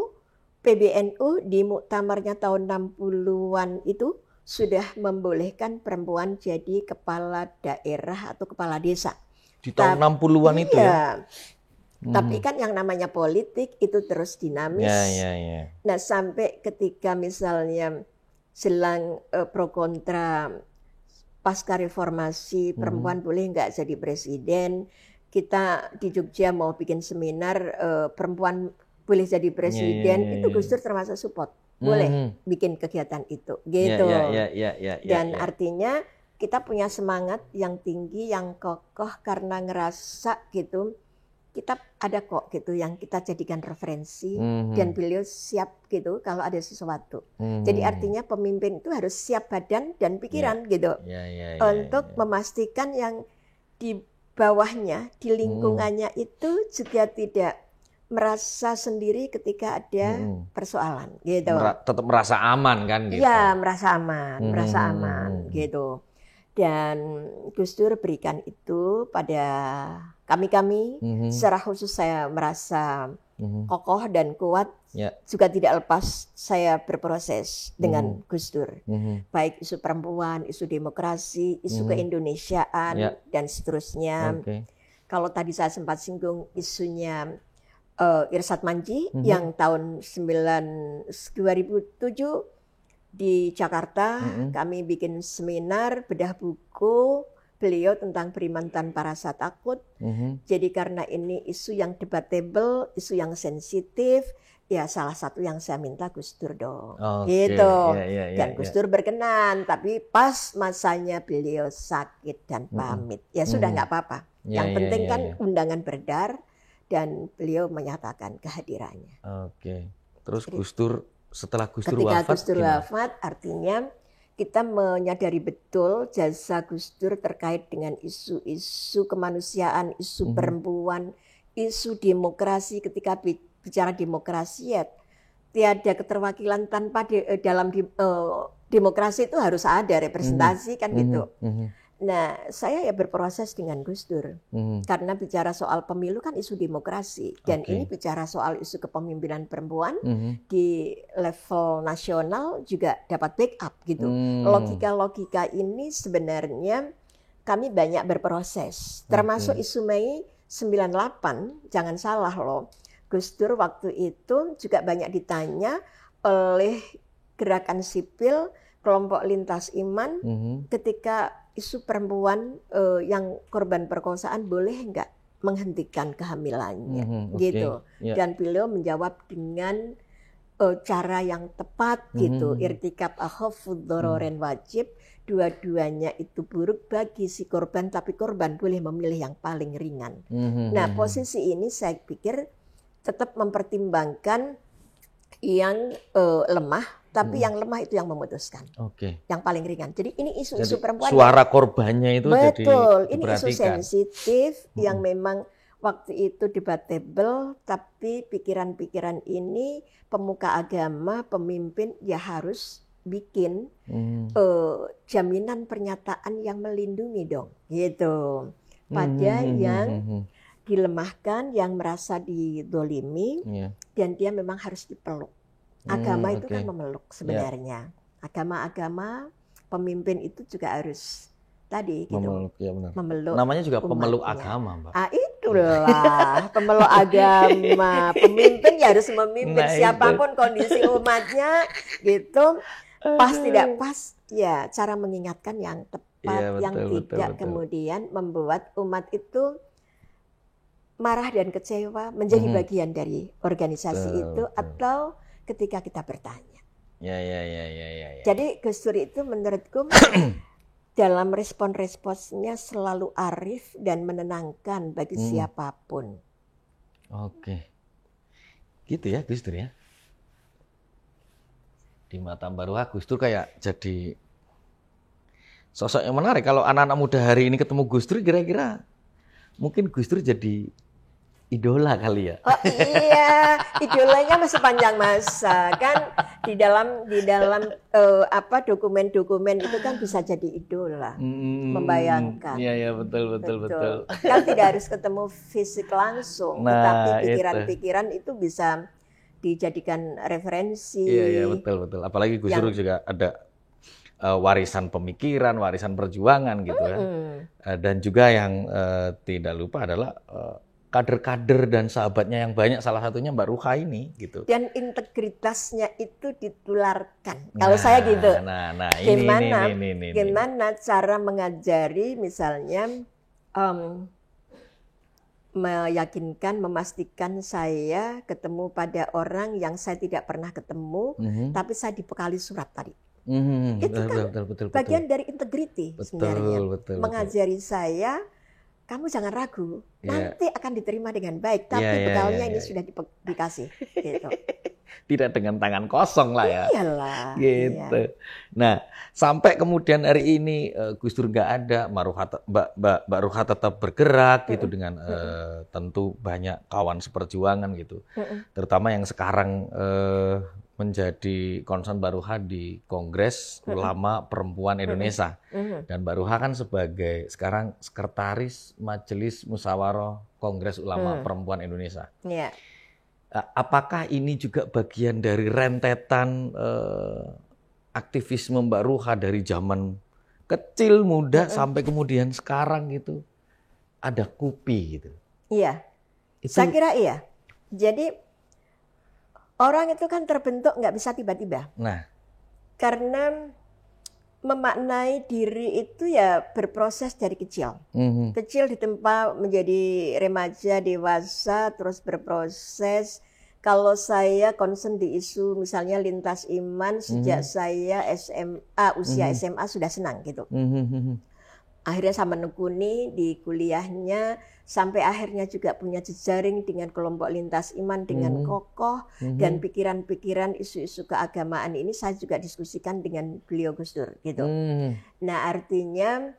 [SPEAKER 1] PBNU di muktamarnya tahun 60-an itu sudah membolehkan perempuan jadi kepala daerah atau kepala desa.
[SPEAKER 3] Di tahun 60-an itu ya?
[SPEAKER 1] Tapi kan yang namanya politik itu terus dinamis. Nah, sampai ketika misalnya selang pro kontra pasca reformasi, perempuan boleh nggak jadi presiden? Kita di Jogja mau bikin seminar perempuan boleh jadi presiden, itu Gus Dur termasuk support, boleh bikin kegiatan itu, gitu. Dan artinya kita punya semangat yang tinggi, yang kokoh karena ngerasa gitu, kita ada kok gitu yang kita jadikan referensi dan beliau siap gitu kalau ada sesuatu. Jadi artinya pemimpin itu harus siap badan dan pikiran gitu untuk memastikan yang di bawahnya, di lingkungannya itu juga tidak merasa sendiri ketika ada persoalan gitu.
[SPEAKER 3] Tetap merasa aman kan gitu.
[SPEAKER 1] Iya, merasa aman gitu. Dan Gus Dur berikan itu pada kami-kami. Secara khusus saya merasa kokoh dan kuat. Juga tidak lepas saya berproses dengan Gus Dur. Baik isu perempuan, isu demokrasi, isu keindonesiaan, dan seterusnya. Kalau tadi saya sempat singgung isunya Irsyad Manji yang tahun 2007 di Jakarta, kami bikin seminar bedah buku beliau tentang beriman tanpa rasa takut. Jadi karena ini isu yang debatable, isu yang sensitif, ya salah satu yang saya minta Gus Dur dong, gitu. Dan Gus Dur berkenan, tapi pas masanya beliau sakit dan pamit, ya sudah nggak apa-apa. Yang penting kan undangan beredar dan beliau menyatakan kehadirannya.
[SPEAKER 3] Terus Gus Dur setelah Gus Dur
[SPEAKER 1] ketika
[SPEAKER 3] wafat,
[SPEAKER 1] Gus Dur wafat, artinya kita menyadari betul jasa Gus Dur terkait dengan isu-isu kemanusiaan, isu perempuan, isu demokrasi. Ketika bicara demokrasi ya tiada keterwakilan tanpa dalam demokrasi itu harus ada representasi kan gitu. Nah, saya ya berproses dengan Gus Dur. Karena bicara soal pemilu kan isu demokrasi. Dan ini bicara soal isu kepemimpinan perempuan di level nasional juga dapat backup gitu. Logika-logika ini sebenarnya kami banyak berproses. Termasuk isu Mei 98, jangan salah loh. Gus Dur waktu itu juga banyak ditanya oleh gerakan sipil, kelompok lintas iman ketika isu perempuan yang korban perkosaan boleh nggak menghentikan kehamilannya gitu. Dan beliau menjawab dengan cara yang tepat gitu. Irtikab akhafud dhararin wajib, dua-duanya itu buruk bagi si korban, tapi korban boleh memilih yang paling ringan. Nah, posisi ini saya pikir tetap mempertimbangkan yang lemah, tapi yang lemah itu yang memutuskan. Yang paling ringan. Jadi ini isu-isu perempuan.
[SPEAKER 3] Suara korbannya itu
[SPEAKER 1] betul,
[SPEAKER 3] jadi
[SPEAKER 1] ini isu sensitif yang memang waktu itu debatable, tapi pikiran-pikiran ini pemuka agama, pemimpin ya harus bikin jaminan pernyataan yang melindungi dong, gitu. Pada yang dilemahkan, yang merasa didolimi, dan dia memang harus dipeluk. Agama itu kan memeluk sebenarnya. Agama-agama, pemimpin itu juga harus tadi gitu. Memeluk.
[SPEAKER 3] Namanya juga
[SPEAKER 1] umatnya.
[SPEAKER 3] Pemeluk agama, Mbak.
[SPEAKER 1] Itulah pemeluk agama. Pemimpin ya harus memimpin siapapun kondisi umatnya gitu. Pas tidak pas, ya cara mengingatkan yang tepat, yang tidak kemudian membuat umat itu marah dan kecewa menjadi bagian dari organisasi itu atau ketika kita bertanya. Jadi Gus Dur itu menurutku dalam respon-responsnya selalu arif dan menenangkan bagi siapapun.
[SPEAKER 3] Gitu ya Gus Dur ya. Di mata Mbak Ruha, Gus Dur kayak jadi sosok yang menarik. Kalau anak-anak muda hari ini ketemu Gus Dur, kira-kira mungkin Gus Dur jadi idola kali ya.
[SPEAKER 1] Oh iya, idolanya masih panjang masa kan di dalam dokumen-dokumen itu kan bisa jadi idola. Membayangkan.
[SPEAKER 3] Iya betul.
[SPEAKER 1] Kan tidak harus ketemu fisik langsung, tetapi pikiran-pikiran itu bisa dijadikan referensi.
[SPEAKER 3] Iya betul. Apalagi Gus Dur juga ada warisan pemikiran, warisan perjuangan gitu ya. Dan juga yang tidak lupa adalah kader-kader dan sahabatnya yang banyak, salah satunya Mbak Ruha ini gitu.
[SPEAKER 1] Dan integritasnya itu ditularkan. Kalau saya gitu. Gimana cara mengajari misalnya meyakinkan, memastikan saya ketemu pada orang yang saya tidak pernah ketemu, tapi saya dibekali surat tadi. Itu kan
[SPEAKER 3] betul,
[SPEAKER 1] bagian dari integrity sebenarnya. Mengajari saya, kamu jangan ragu, nanti akan diterima dengan baik, tapi bekalnya ini sudah dikasih. Gitu.
[SPEAKER 3] Tidak dengan tangan kosong lah ya.
[SPEAKER 1] Iyalah.
[SPEAKER 3] Gitu. Iya. Nah, sampai kemudian hari ini Gus Dur nggak ada, Mbak Ruha tetap bergerak gitu dengan tentu banyak kawan seperjuangan gitu. Terutama yang sekarang menjadi concern Mbak Ruha di Kongres Ulama Perempuan Indonesia. Dan Mbak Ruha kan sebagai sekarang sekretaris Majelis Musyawarah Kongres Ulama Perempuan Indonesia.
[SPEAKER 1] Yeah.
[SPEAKER 3] Apakah ini juga bagian dari rentetan aktivisme Mbak Ruha dari zaman kecil, muda, sampai kemudian sekarang gitu? Ada KUPI gitu.
[SPEAKER 1] Iya, saya kira iya. Jadi orang itu kan terbentuk nggak bisa tiba-tiba.
[SPEAKER 3] Nah,
[SPEAKER 1] karena memaknai diri itu ya berproses dari kecil. Kecil ditempa menjadi remaja, dewasa, terus berproses. Kalau saya concern di isu misalnya lintas iman sejak saya SMA, usia SMA sudah senang gitu. Akhirnya saya menekuni di kuliahnya, sampai akhirnya juga punya jejaring dengan kelompok lintas iman dengan kokoh, dan pikiran-pikiran isu-isu keagamaan ini saya juga diskusikan dengan beliau Gus Dur gitu. Nah artinya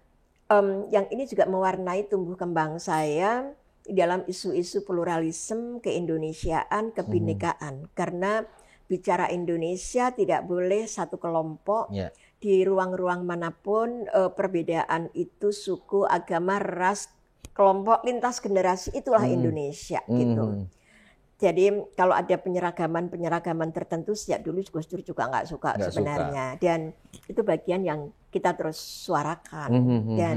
[SPEAKER 1] yang ini juga mewarnai tumbuh kembang saya dalam isu-isu pluralisme, keindonesiaan, kebinekaan. Karena bicara Indonesia tidak boleh satu kelompok.
[SPEAKER 3] Ya.
[SPEAKER 1] Di ruang-ruang manapun perbedaan itu suku, agama, ras, kelompok, lintas generasi, itulah Indonesia gitu. Jadi kalau ada penyeragaman tertentu sejak dulu Gus Dur juga nggak suka sebenarnya. Dan itu bagian yang kita terus suarakan. Dan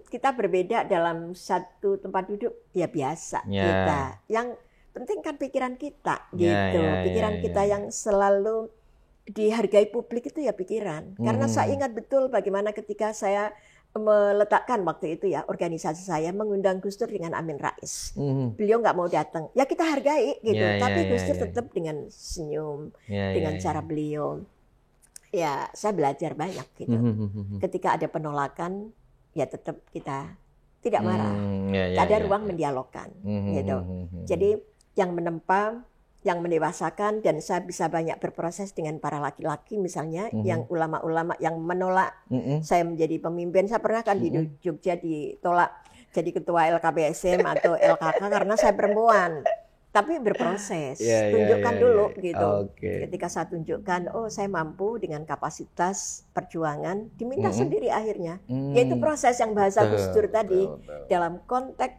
[SPEAKER 1] kita berbeda dalam satu tempat duduk ya biasa kita. Yang penting kan pikiran kita gitu. Pikiran kita yang selalu dihargai publik itu ya pikiran. Karena saya ingat betul bagaimana ketika saya meletakkan waktu itu ya organisasi saya mengundang Gus Dur dengan Amin Rais. Beliau nggak mau datang. Ya kita hargai gitu. Tapi Gus Dur tetap dengan senyum, dengan cara beliau. Ya saya belajar banyak gitu. Ketika ada penolakan ya tetap kita tidak marah. Ada ruang mendialogkan gitu. Jadi yang menempa, yang mendewasakan, dan saya bisa banyak berproses dengan para laki-laki misalnya, yang ulama-ulama yang menolak saya menjadi pemimpin. Saya pernah kan di Jogja ditolak jadi ketua LKPSM atau LKK karena saya perempuan. Tapi berproses, tunjukkan dulu gitu. Ketika saya tunjukkan, oh saya mampu dengan kapasitas perjuangan, diminta sendiri akhirnya. Yaitu proses yang bahasa Gus Dur tadi, dalam konteks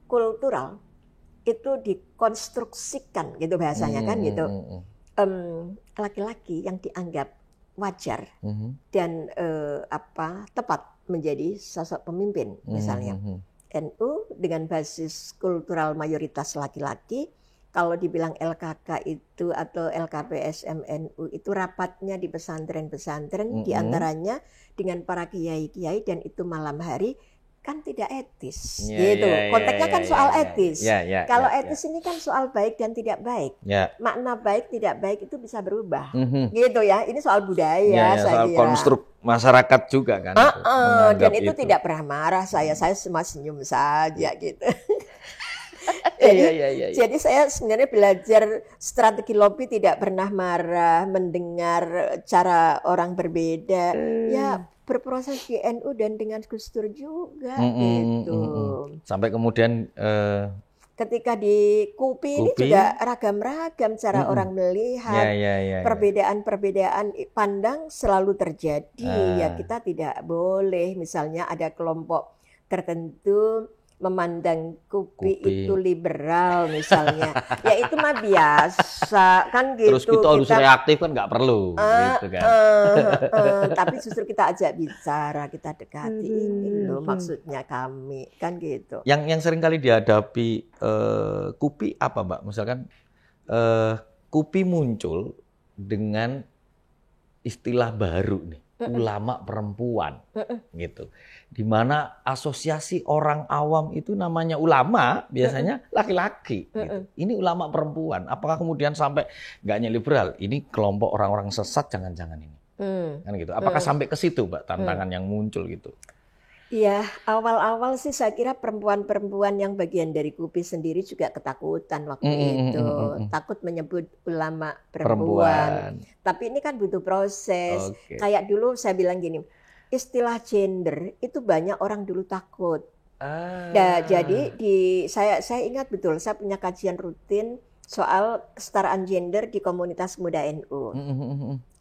[SPEAKER 1] kultural, itu dikonstruksikan gitu bahasanya kan gitu. Laki-laki yang dianggap wajar dan tepat menjadi sosok pemimpin misalnya. NU dengan basis kultural mayoritas laki-laki, kalau dibilang LKK itu atau LKPSM NU itu rapatnya di pesantren-pesantren diantaranya dengan para kiai-kiai dan itu malam hari, kan tidak etis gitu. Konteksnya kan soal etis. Kalau etis ini kan soal baik dan tidak baik. Makna baik tidak baik itu bisa berubah. Gitu ya. Ini soal budaya saya
[SPEAKER 3] soal
[SPEAKER 1] kira.
[SPEAKER 3] Konstruk masyarakat juga kan.
[SPEAKER 1] Dan itu tidak pernah marah saya cuma senyum saja gitu. Jadi saya sebenarnya belajar strategi lobby, tidak pernah marah, mendengar cara orang berbeda. Ya berproses di NU dan dengan Gus Dur juga gitu.
[SPEAKER 3] Sampai kemudian
[SPEAKER 1] ketika di KUPI ini juga ragam-ragam cara orang melihat. Perbedaan-perbedaan pandang selalu terjadi. Ya kita tidak boleh misalnya ada kelompok tertentu memandang KUPI itu liberal misalnya. Ya itu mah biasa kan gitu.
[SPEAKER 3] Terus kita harus reaktif kan nggak perlu gitu kan.
[SPEAKER 1] Tapi justru kita ajak bicara, kita dekati ini loh maksudnya kami kan gitu.
[SPEAKER 3] Yang sering kali dihadapi KUPI apa Mbak? Misalkan KUPI muncul dengan istilah baru nih, ulama perempuan gitu. Di mana asosiasi orang awam itu namanya ulama biasanya laki-laki gitu. Ini ulama perempuan. Apakah kemudian sampai nggak hanya liberal, ini kelompok orang-orang sesat jangan-jangan ini. Kan gitu. Apakah sampai ke situ Mbak tantangan yang muncul gitu?
[SPEAKER 1] Iya, awal-awal sih saya kira perempuan-perempuan yang bagian dari KUPI sendiri juga ketakutan waktu itu. Takut menyebut ulama perempuan. Tapi ini kan butuh proses. Kayak dulu saya bilang gini, istilah gender itu banyak orang dulu takut. Nah, jadi saya ingat betul, saya punya kajian rutin soal kesetaraan gender di komunitas muda NU.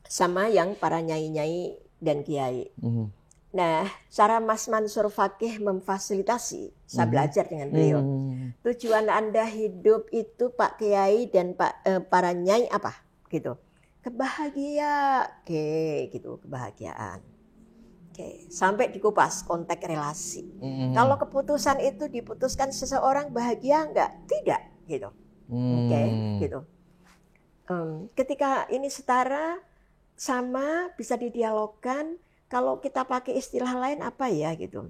[SPEAKER 1] Sama yang para nyai-nyai dan kiai. Nah, cara Mas Mansur Fakih memfasilitasi, saya belajar dengan beliau. Tujuan Anda hidup itu Pak Kiai dan para nyai apa? Gitu. Gitu, kebahagiaan. Sampai dikupas konteks relasi. Kalau keputusan itu diputuskan seseorang bahagia enggak? Tidak, gitu. Gitu. Ketika ini setara, sama, bisa didialogkan. Kalau kita pakai istilah lain apa ya gitu?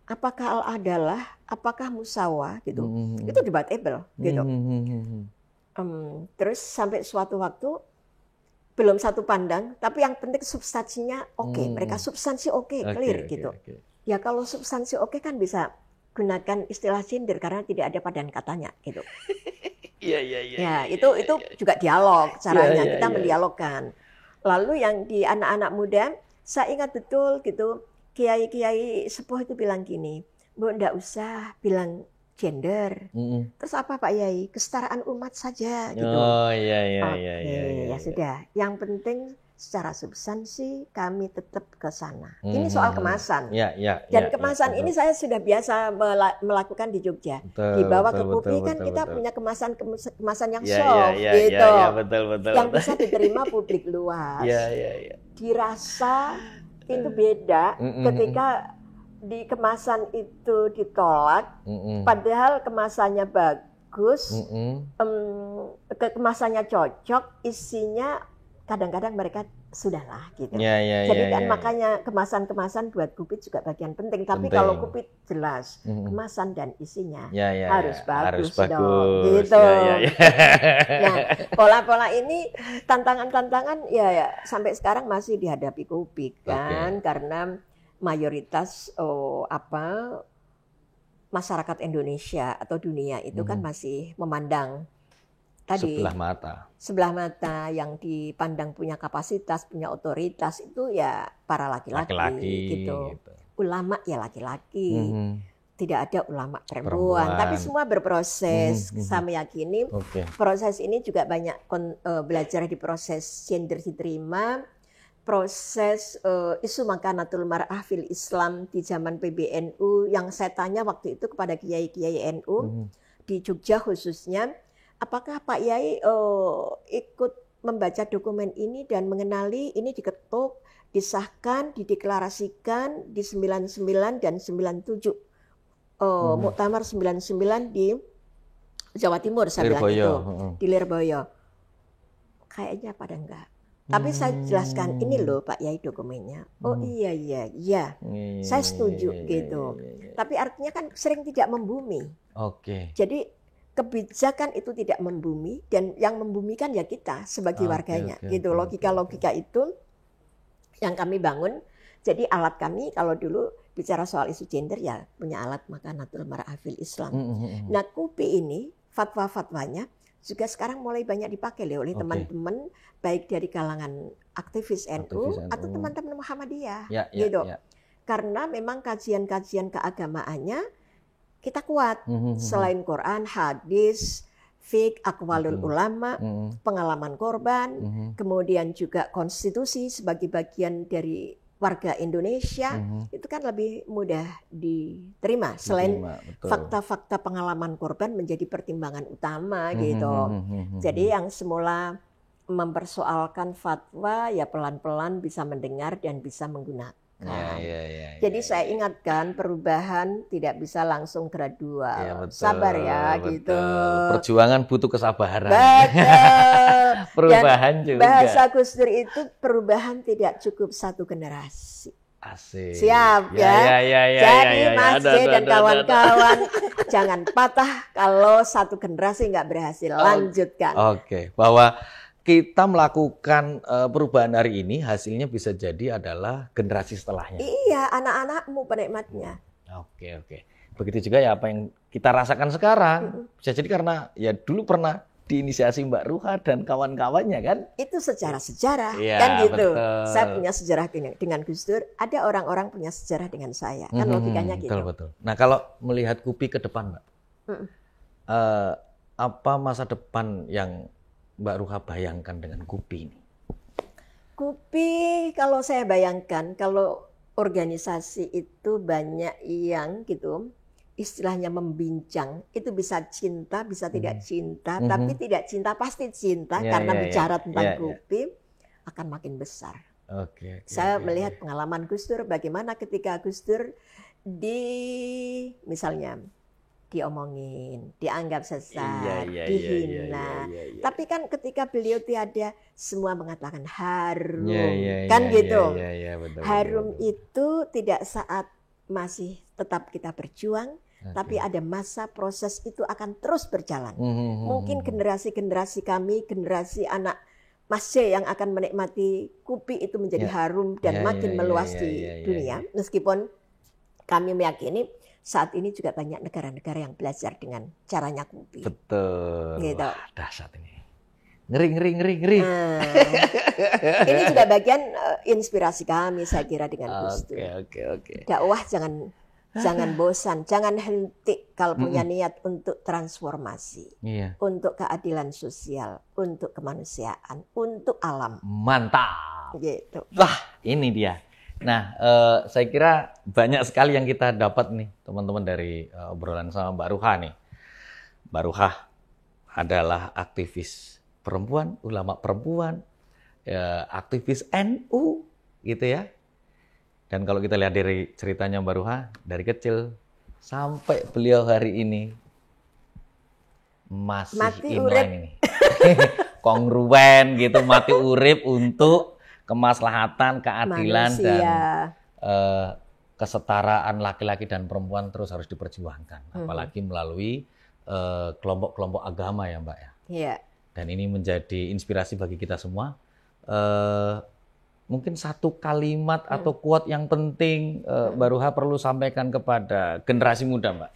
[SPEAKER 1] Apakah al-adalah, apakah musawah gitu? Itu debatable gitu. Terus sampai suatu waktu belum satu pandang, tapi yang penting substansinya oke. Mereka substansi clear gitu. Ya kalau substansi kan bisa gunakan istilah gender karena tidak ada padan katanya gitu. Ya itu juga dialog caranya, kita mendialogkan. Lalu yang di anak-anak muda, saya ingat betul gitu, kiai-kiai sepuh itu bilang gini, Bu, ndak usah bilang gender. Terus apa Pak Yai? Kesetaraan umat saja gitu.
[SPEAKER 3] Oh iya.
[SPEAKER 1] Ya sudah. Yang penting secara substansi kami tetap ke sana. Ini soal kemasan. Dan kemasan ini saya sudah biasa melakukan di Jogja. Dibawa ke Kupi kan kita punya kemasan yang soft gitu.
[SPEAKER 3] Betul.
[SPEAKER 1] Yang bisa diterima publik luas. Dirasa itu beda ketika di kemasan itu ditolak, padahal kemasannya bagus, kemasannya cocok, isinya kadang-kadang mereka sudahlah gitu. Jadi kan makanya kemasan-kemasan buat Kupit juga bagian penting. Tapi kalau Kupit jelas kemasan dan isinya harus bagus dong. Gitu. Nah, pola-pola ini tantangan-tantangan ya sampai sekarang masih dihadapi Kupit kan, karena mayoritas masyarakat Indonesia atau dunia itu kan masih memandang tadi sebelah mata yang dipandang punya kapasitas, punya otoritas itu ya para laki-laki gitu. Ulama ya laki-laki. Tidak ada ulama perempuan. Tapi semua berproses. Saya meyakini proses ini juga banyak belajar di proses gender diterima, proses isu makanatul mar'ah fil Islam di zaman PBNU yang saya tanya waktu itu kepada kiai-kiai NU di Jogja khususnya. Apakah Pak Yai ikut membaca dokumen ini dan mengenali ini diketuk, disahkan, dideklarasikan di 99 dan 97. Muktamar 99 di Jawa Timur saya bilang itu. Di Lirboyo. Kayaknya pada enggak. Tapi saya jelaskan ini loh Pak Yai dokumennya. Oh iya. Saya setuju gitu. Tapi artinya kan sering tidak membumi. Jadi kebijakan itu tidak membumi dan yang membumikan ya kita sebagai warganya gitu. Logika-logika itu yang kami bangun. Jadi alat kami kalau dulu bicara soal isu gender ya punya alat makanatul mar'ah fil Islam. Nah Kupi ini fatwa-fatwanya juga sekarang mulai banyak dipakai oleh teman-teman baik dari kalangan aktivis NU atau teman-teman Muhammadiyah gitu. Karena memang kajian-kajian keagamaannya kita kuat. Selain Quran, hadis, fiqh, aqwalul ulama, pengalaman korban, kemudian juga konstitusi sebagai bagian dari warga Indonesia, itu kan lebih mudah diterima. Selain fakta-fakta pengalaman korban menjadi pertimbangan utama gitu. Jadi yang semula mempersoalkan fatwa ya pelan-pelan bisa mendengar dan bisa menggunakan. Jadi saya ingatkan perubahan tidak bisa langsung gradual. Sabar ya gitu.
[SPEAKER 3] Perjuangan butuh kesabaran.
[SPEAKER 1] Betul.
[SPEAKER 3] Perubahan juga.
[SPEAKER 1] Bahasa Gus Dur itu perubahan tidak cukup satu generasi.
[SPEAKER 3] Asik.
[SPEAKER 1] Siap ya. Jadi Mas J dan kawan-kawan jangan patah kalau satu generasi nggak berhasil. Lanjutkan.
[SPEAKER 3] Bahwa kita melakukan perubahan hari ini, hasilnya bisa jadi adalah generasi setelahnya.
[SPEAKER 1] Iya, anak-anakmu penikmatnya.
[SPEAKER 3] Begitu juga ya apa yang kita rasakan sekarang. Bisa jadi karena ya dulu pernah diinisiasi Mbak Ruha dan kawan-kawannya kan. Itu
[SPEAKER 1] secara sejarah kan gitu. Betul. Saya punya sejarah dengan Gus Dur, ada orang-orang punya sejarah dengan saya. Kan logikanya gitu.
[SPEAKER 3] Betul. Nah kalau melihat Kupi ke depan Mbak, apa masa depan yang Mbak Ruha bayangkan dengan Kupi ini?
[SPEAKER 1] Kupi kalau saya bayangkan, kalau organisasi itu banyak yang gitu, istilahnya membincang, itu bisa cinta, bisa tidak cinta, tapi tidak cinta pasti cinta karena bicara tentang Kupi akan makin besar. Saya melihat pengalaman Gus Dur, bagaimana ketika Gus Dur misalnya diomongin, dianggap sesat, dihina. Tapi kan ketika beliau tiada, semua mengatakan harum, kan gitu. Harum itu tidak saat masih tetap kita berjuang, tapi ada masa proses itu akan terus berjalan. Mungkin generasi-generasi kami, generasi anak Mas J yang akan menikmati Kupi itu menjadi harum dan makin meluas di dunia. Meskipun kami meyakini saat ini juga banyak negara-negara yang belajar dengan caranya Kupi.
[SPEAKER 3] Betul.
[SPEAKER 1] Gitu.
[SPEAKER 3] Wah, dahsyat ini. Ngeri.
[SPEAKER 1] Ini juga bagian inspirasi kami saya kira dengan Gus Dur.
[SPEAKER 3] Oke.
[SPEAKER 1] Dakwah jangan Jangan bosan, jangan henti kalau punya niat untuk transformasi, untuk keadilan sosial, untuk kemanusiaan, untuk alam.
[SPEAKER 3] Mantap.
[SPEAKER 1] Gitu.
[SPEAKER 3] Wah, ini dia. Nah, saya kira banyak sekali yang kita dapat nih, teman-teman, dari obrolan sama Mbak Ruha nih. Mbak Ruha adalah aktivis perempuan, ulama perempuan, aktivis NU, gitu ya. Dan kalau kita lihat dari ceritanya Mbak Ruha, dari kecil sampai beliau hari ini masih inline ini. Kongruen gitu, mati urip untuk kemaslahatan, keadilan, manusia, dan kesetaraan laki-laki dan perempuan terus harus diperjuangkan. Apalagi melalui kelompok-kelompok agama ya Mbak ya.
[SPEAKER 1] Iya.
[SPEAKER 3] Dan ini menjadi inspirasi bagi kita semua. Mungkin satu kalimat atau quote yang penting Mbak Ruha perlu sampaikan kepada generasi muda, Mbak.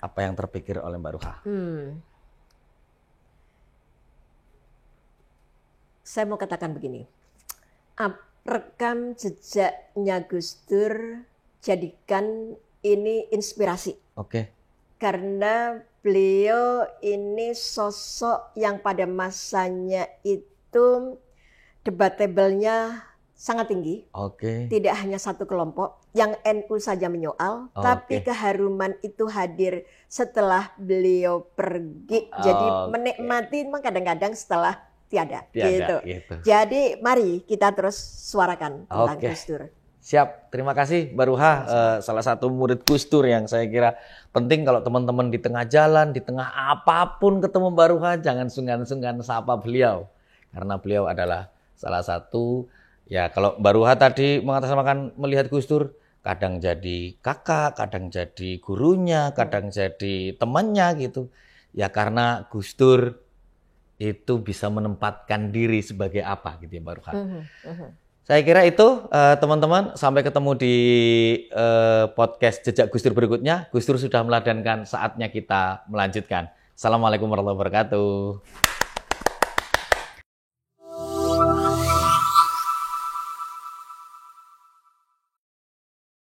[SPEAKER 3] Apa yang terpikir oleh Mbak Ruha?
[SPEAKER 1] Saya mau katakan begini, rekam jejaknya Gus Dur, jadikan ini inspirasi.
[SPEAKER 3] Oke.
[SPEAKER 1] Karena beliau ini sosok yang pada masanya itu debatable-nya sangat tinggi.
[SPEAKER 3] Oke.
[SPEAKER 1] Tidak hanya satu kelompok yang NU saja menyoal, tapi keharuman itu hadir setelah beliau pergi. Jadi menikmati memang kadang-kadang setelah tiada gitu. Jadi mari kita terus suarakan tentang Gus Dur.
[SPEAKER 3] Siap, terima kasih Mbak Ruha, salah satu murid Gus Dur yang saya kira penting kalau teman-teman di tengah jalan, di tengah apapun ketemu Mbak Ruha, jangan sungkan-sungkan sapa beliau. Karena beliau adalah salah satu, ya kalau Mbak Ruha tadi mengatasnamakan melihat Gus Dur, kadang jadi kakak, kadang jadi gurunya, kadang jadi temannya gitu. Ya karena Gus Dur itu bisa menempatkan diri sebagai apa gitu ya Mbak Ruha. Saya kira itu teman-teman, sampai ketemu di podcast Jejak Gus Dur berikutnya. Gus Dur sudah meladankan, saatnya kita melanjutkan. Assalamualaikum warahmatullahi wabarakatuh.